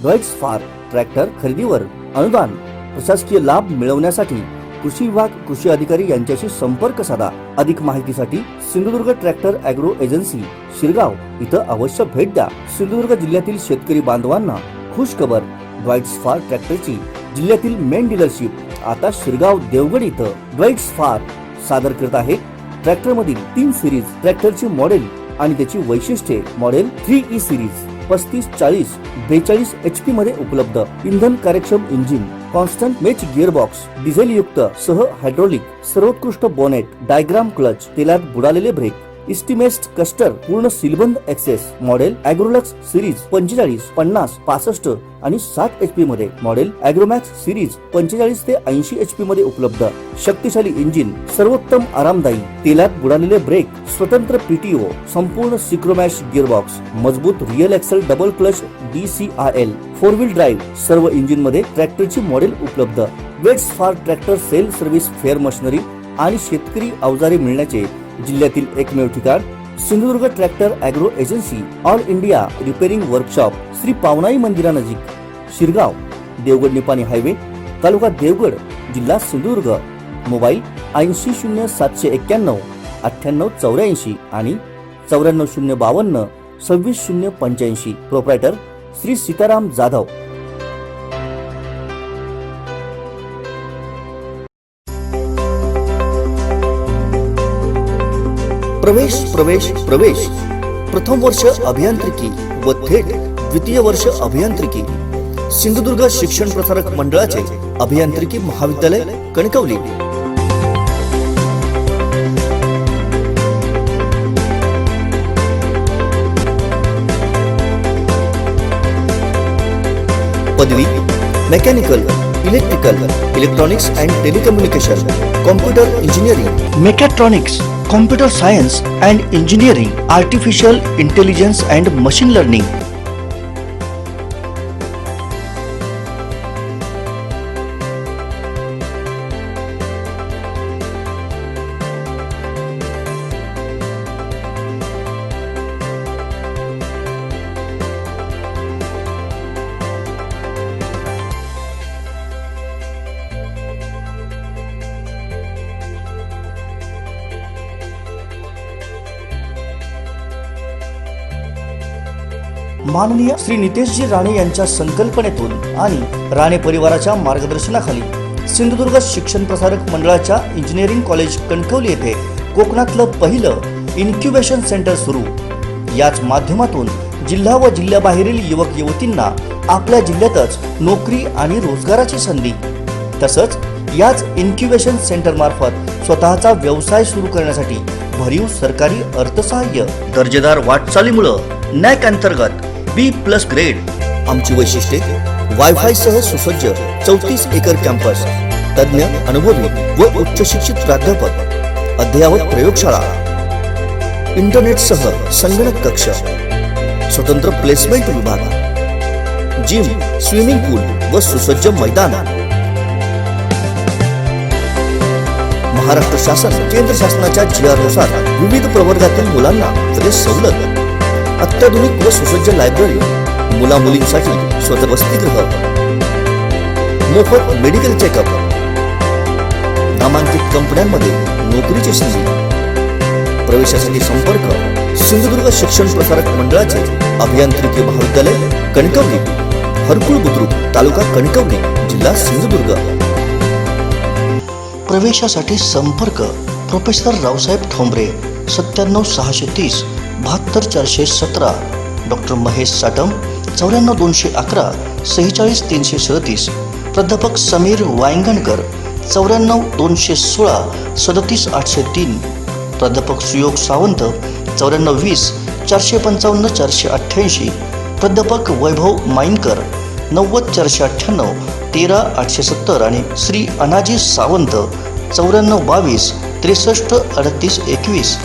डॉइट्सफार ट्रॅक्टर खरेदीवर अनुदान, प्रशासकीय लाभ मिळवण्यासाठी कृषी विभाग, कृषी अधिकारी यांच्याशी संपर्क साधा. अधिक माहितीसाठी Sindhudurg tractor agro agency Shirgaon इथं अवश्य भेट द्या. सिंधुदुर्ग जिल्ह्यातील शेतकरी बांधवांना खुश खबर, डॉइट्सफार ट्रॅक्टरची जिल्ह्यातील मेन डीलरशिप आता शिरगाव देवगड इथं. डॉइट्सफार सादर करत आहे ट्रॅक्टर मधील 3 सिरीज ट्रॅक्टरची मॉडेल आणि त्याची वैशिष्ट्ये. मॉडेल 3E सिरीज 3540 42 HP मध्ये उपलब्ध. इंधन कार्यक्षम engine, constant match gearbox, diesel युक्त सह हायड्रोलिक, सर्वोत्कृष्ट बोनेट, डायग्राम क्लच, तेलात बुडालेले ब्रेक, इस्टिमेस्ट कस्टर, पूर्ण सीलबंद एक्सेस. मॉडेल ॲग्रोलक्स सिरीज 45 50 65 आणि 7 HP मध्ये. मॉडेल ॲग्रोमॅक्स सिरीज 45 ते 80 HP मध्ये उपलब्ध. शक्तिशाली इंजिन, सर्वोत्तम आरामदायी, तेलात बुडालेले ब्रेक, स्वतंत्र PTO, संपूर्ण सिक्रोमॅश गिअरबॉक्स, मजबूत rear axle double clutch DCRL, 4 wheel drive. सर्व इंजिन मध्ये ट्रॅक्टरची मॉडेल उपलब्ध. Deutz Fahr tractor sale service, fair machinery आणि शेतकरी अवजारे मिळण्याचे जिल्ह्यातील एकमेव ठिकाण Sindhudurg tractor agro agency, all India repairing workshop, Shri Pavnai मंदिरानजीक, शिरगाव, देवगड निपाणी हायवे, तालुका देवगड, जिल्हा सिंधुदुर्ग. मोबाईल 800791 9884 आणि 94052 26085. प्रोप्रायटर श्री सीताराम जाधव. प्रवेश प्रवेश प्रवेश प्रथम वर्ष अभियांत्रिकी व थेट द्वितीय वर्ष अभियांत्रिकी सिंधुदुर्ग शिक्षण प्रसारक मंडळाचे अभियांत्रिकी महाविद्यालय कणकवली. पदवी mechanical, electrical, electronics and telecommunication, computer engineering, mechatronics, computer science and engineering, artificial intelligence and machine learning. माननीय श्री नितेशजी राणे यांच्या संकल्पनेतून आणि राणे परिवाराच्या मार्गदर्शनाखाली सिंधुदुर्ग शिक्षण प्रसारक मंडळाच्या इंजिनिअरिंग कॉलेज कणकवली येथे कोकणातलं पहिलं इन्क्युबेशन सेंटर सुरू. याच माध्यमातून जिल्हा व जिल्ह्याबाहेरील युवक युवतींना आपल्या जिल्ह्यातच नोकरी आणि रोजगाराची संधी, तसंच याच इन्क्युबेशन सेंटर मार्फत स्वतःचा व्यवसाय सुरू करण्यासाठी भरीव सरकारी अर्थसहाय्य. दर्जेदार वाटचालीमुळे नॅक अंतर्गत B+ ग्रेड. आमची वैशिष्ट्ये वायफाय सह सुसज्ज 34 एकर कॅम्पस, तज्ञ अनुभवी व उच्च शिक्षित प्राध्यापक, अद्ययावत प्रयोगशाळा, इंटरनेट सह संगणक कक्ष, स्वतंत्र प्लेसमेंट विभाग, जिम, स्विमिंग पूल व सुसज्ज मैदान. महाराष्ट्र शासन केंद्र शासनाच्या GR नुसार विविध प्रवर्गातील मुलांना फ्रेश सवलत, अत्याधुनिक व सुसज्ज लायब्ररी, मुला मुलींसाठी स्वतः वसतिगृह, मोफत मेडिकल चेकअप, नामांकित कंपन्यांमध्ये नोकरीची संधी. प्रवेशासाठी संपर्क सिंधुदुर्ग शिक्षण प्रसारक मंडळाचे अभियांत्रिकी महाविद्यालय कणकवली, हरकुळ बुद्रुक, तालुका कणकवली, जिल्हा सिंधुदुर्ग. प्रवेशासाठी संपर्क प्रोफेसर रावसाहेब ठोंबरे 97630 72417, डॉक्टर महेश साटम 94211 46337, प्राध्यापक समीर वायंगणकर 94216 37803, प्राध्यापक सुयोग सावंत 9420 455 488, प्राध्यापक वैभव माईनकर 90498 13870 आणि श्री अनाजी सावंत 9422 63 38 21.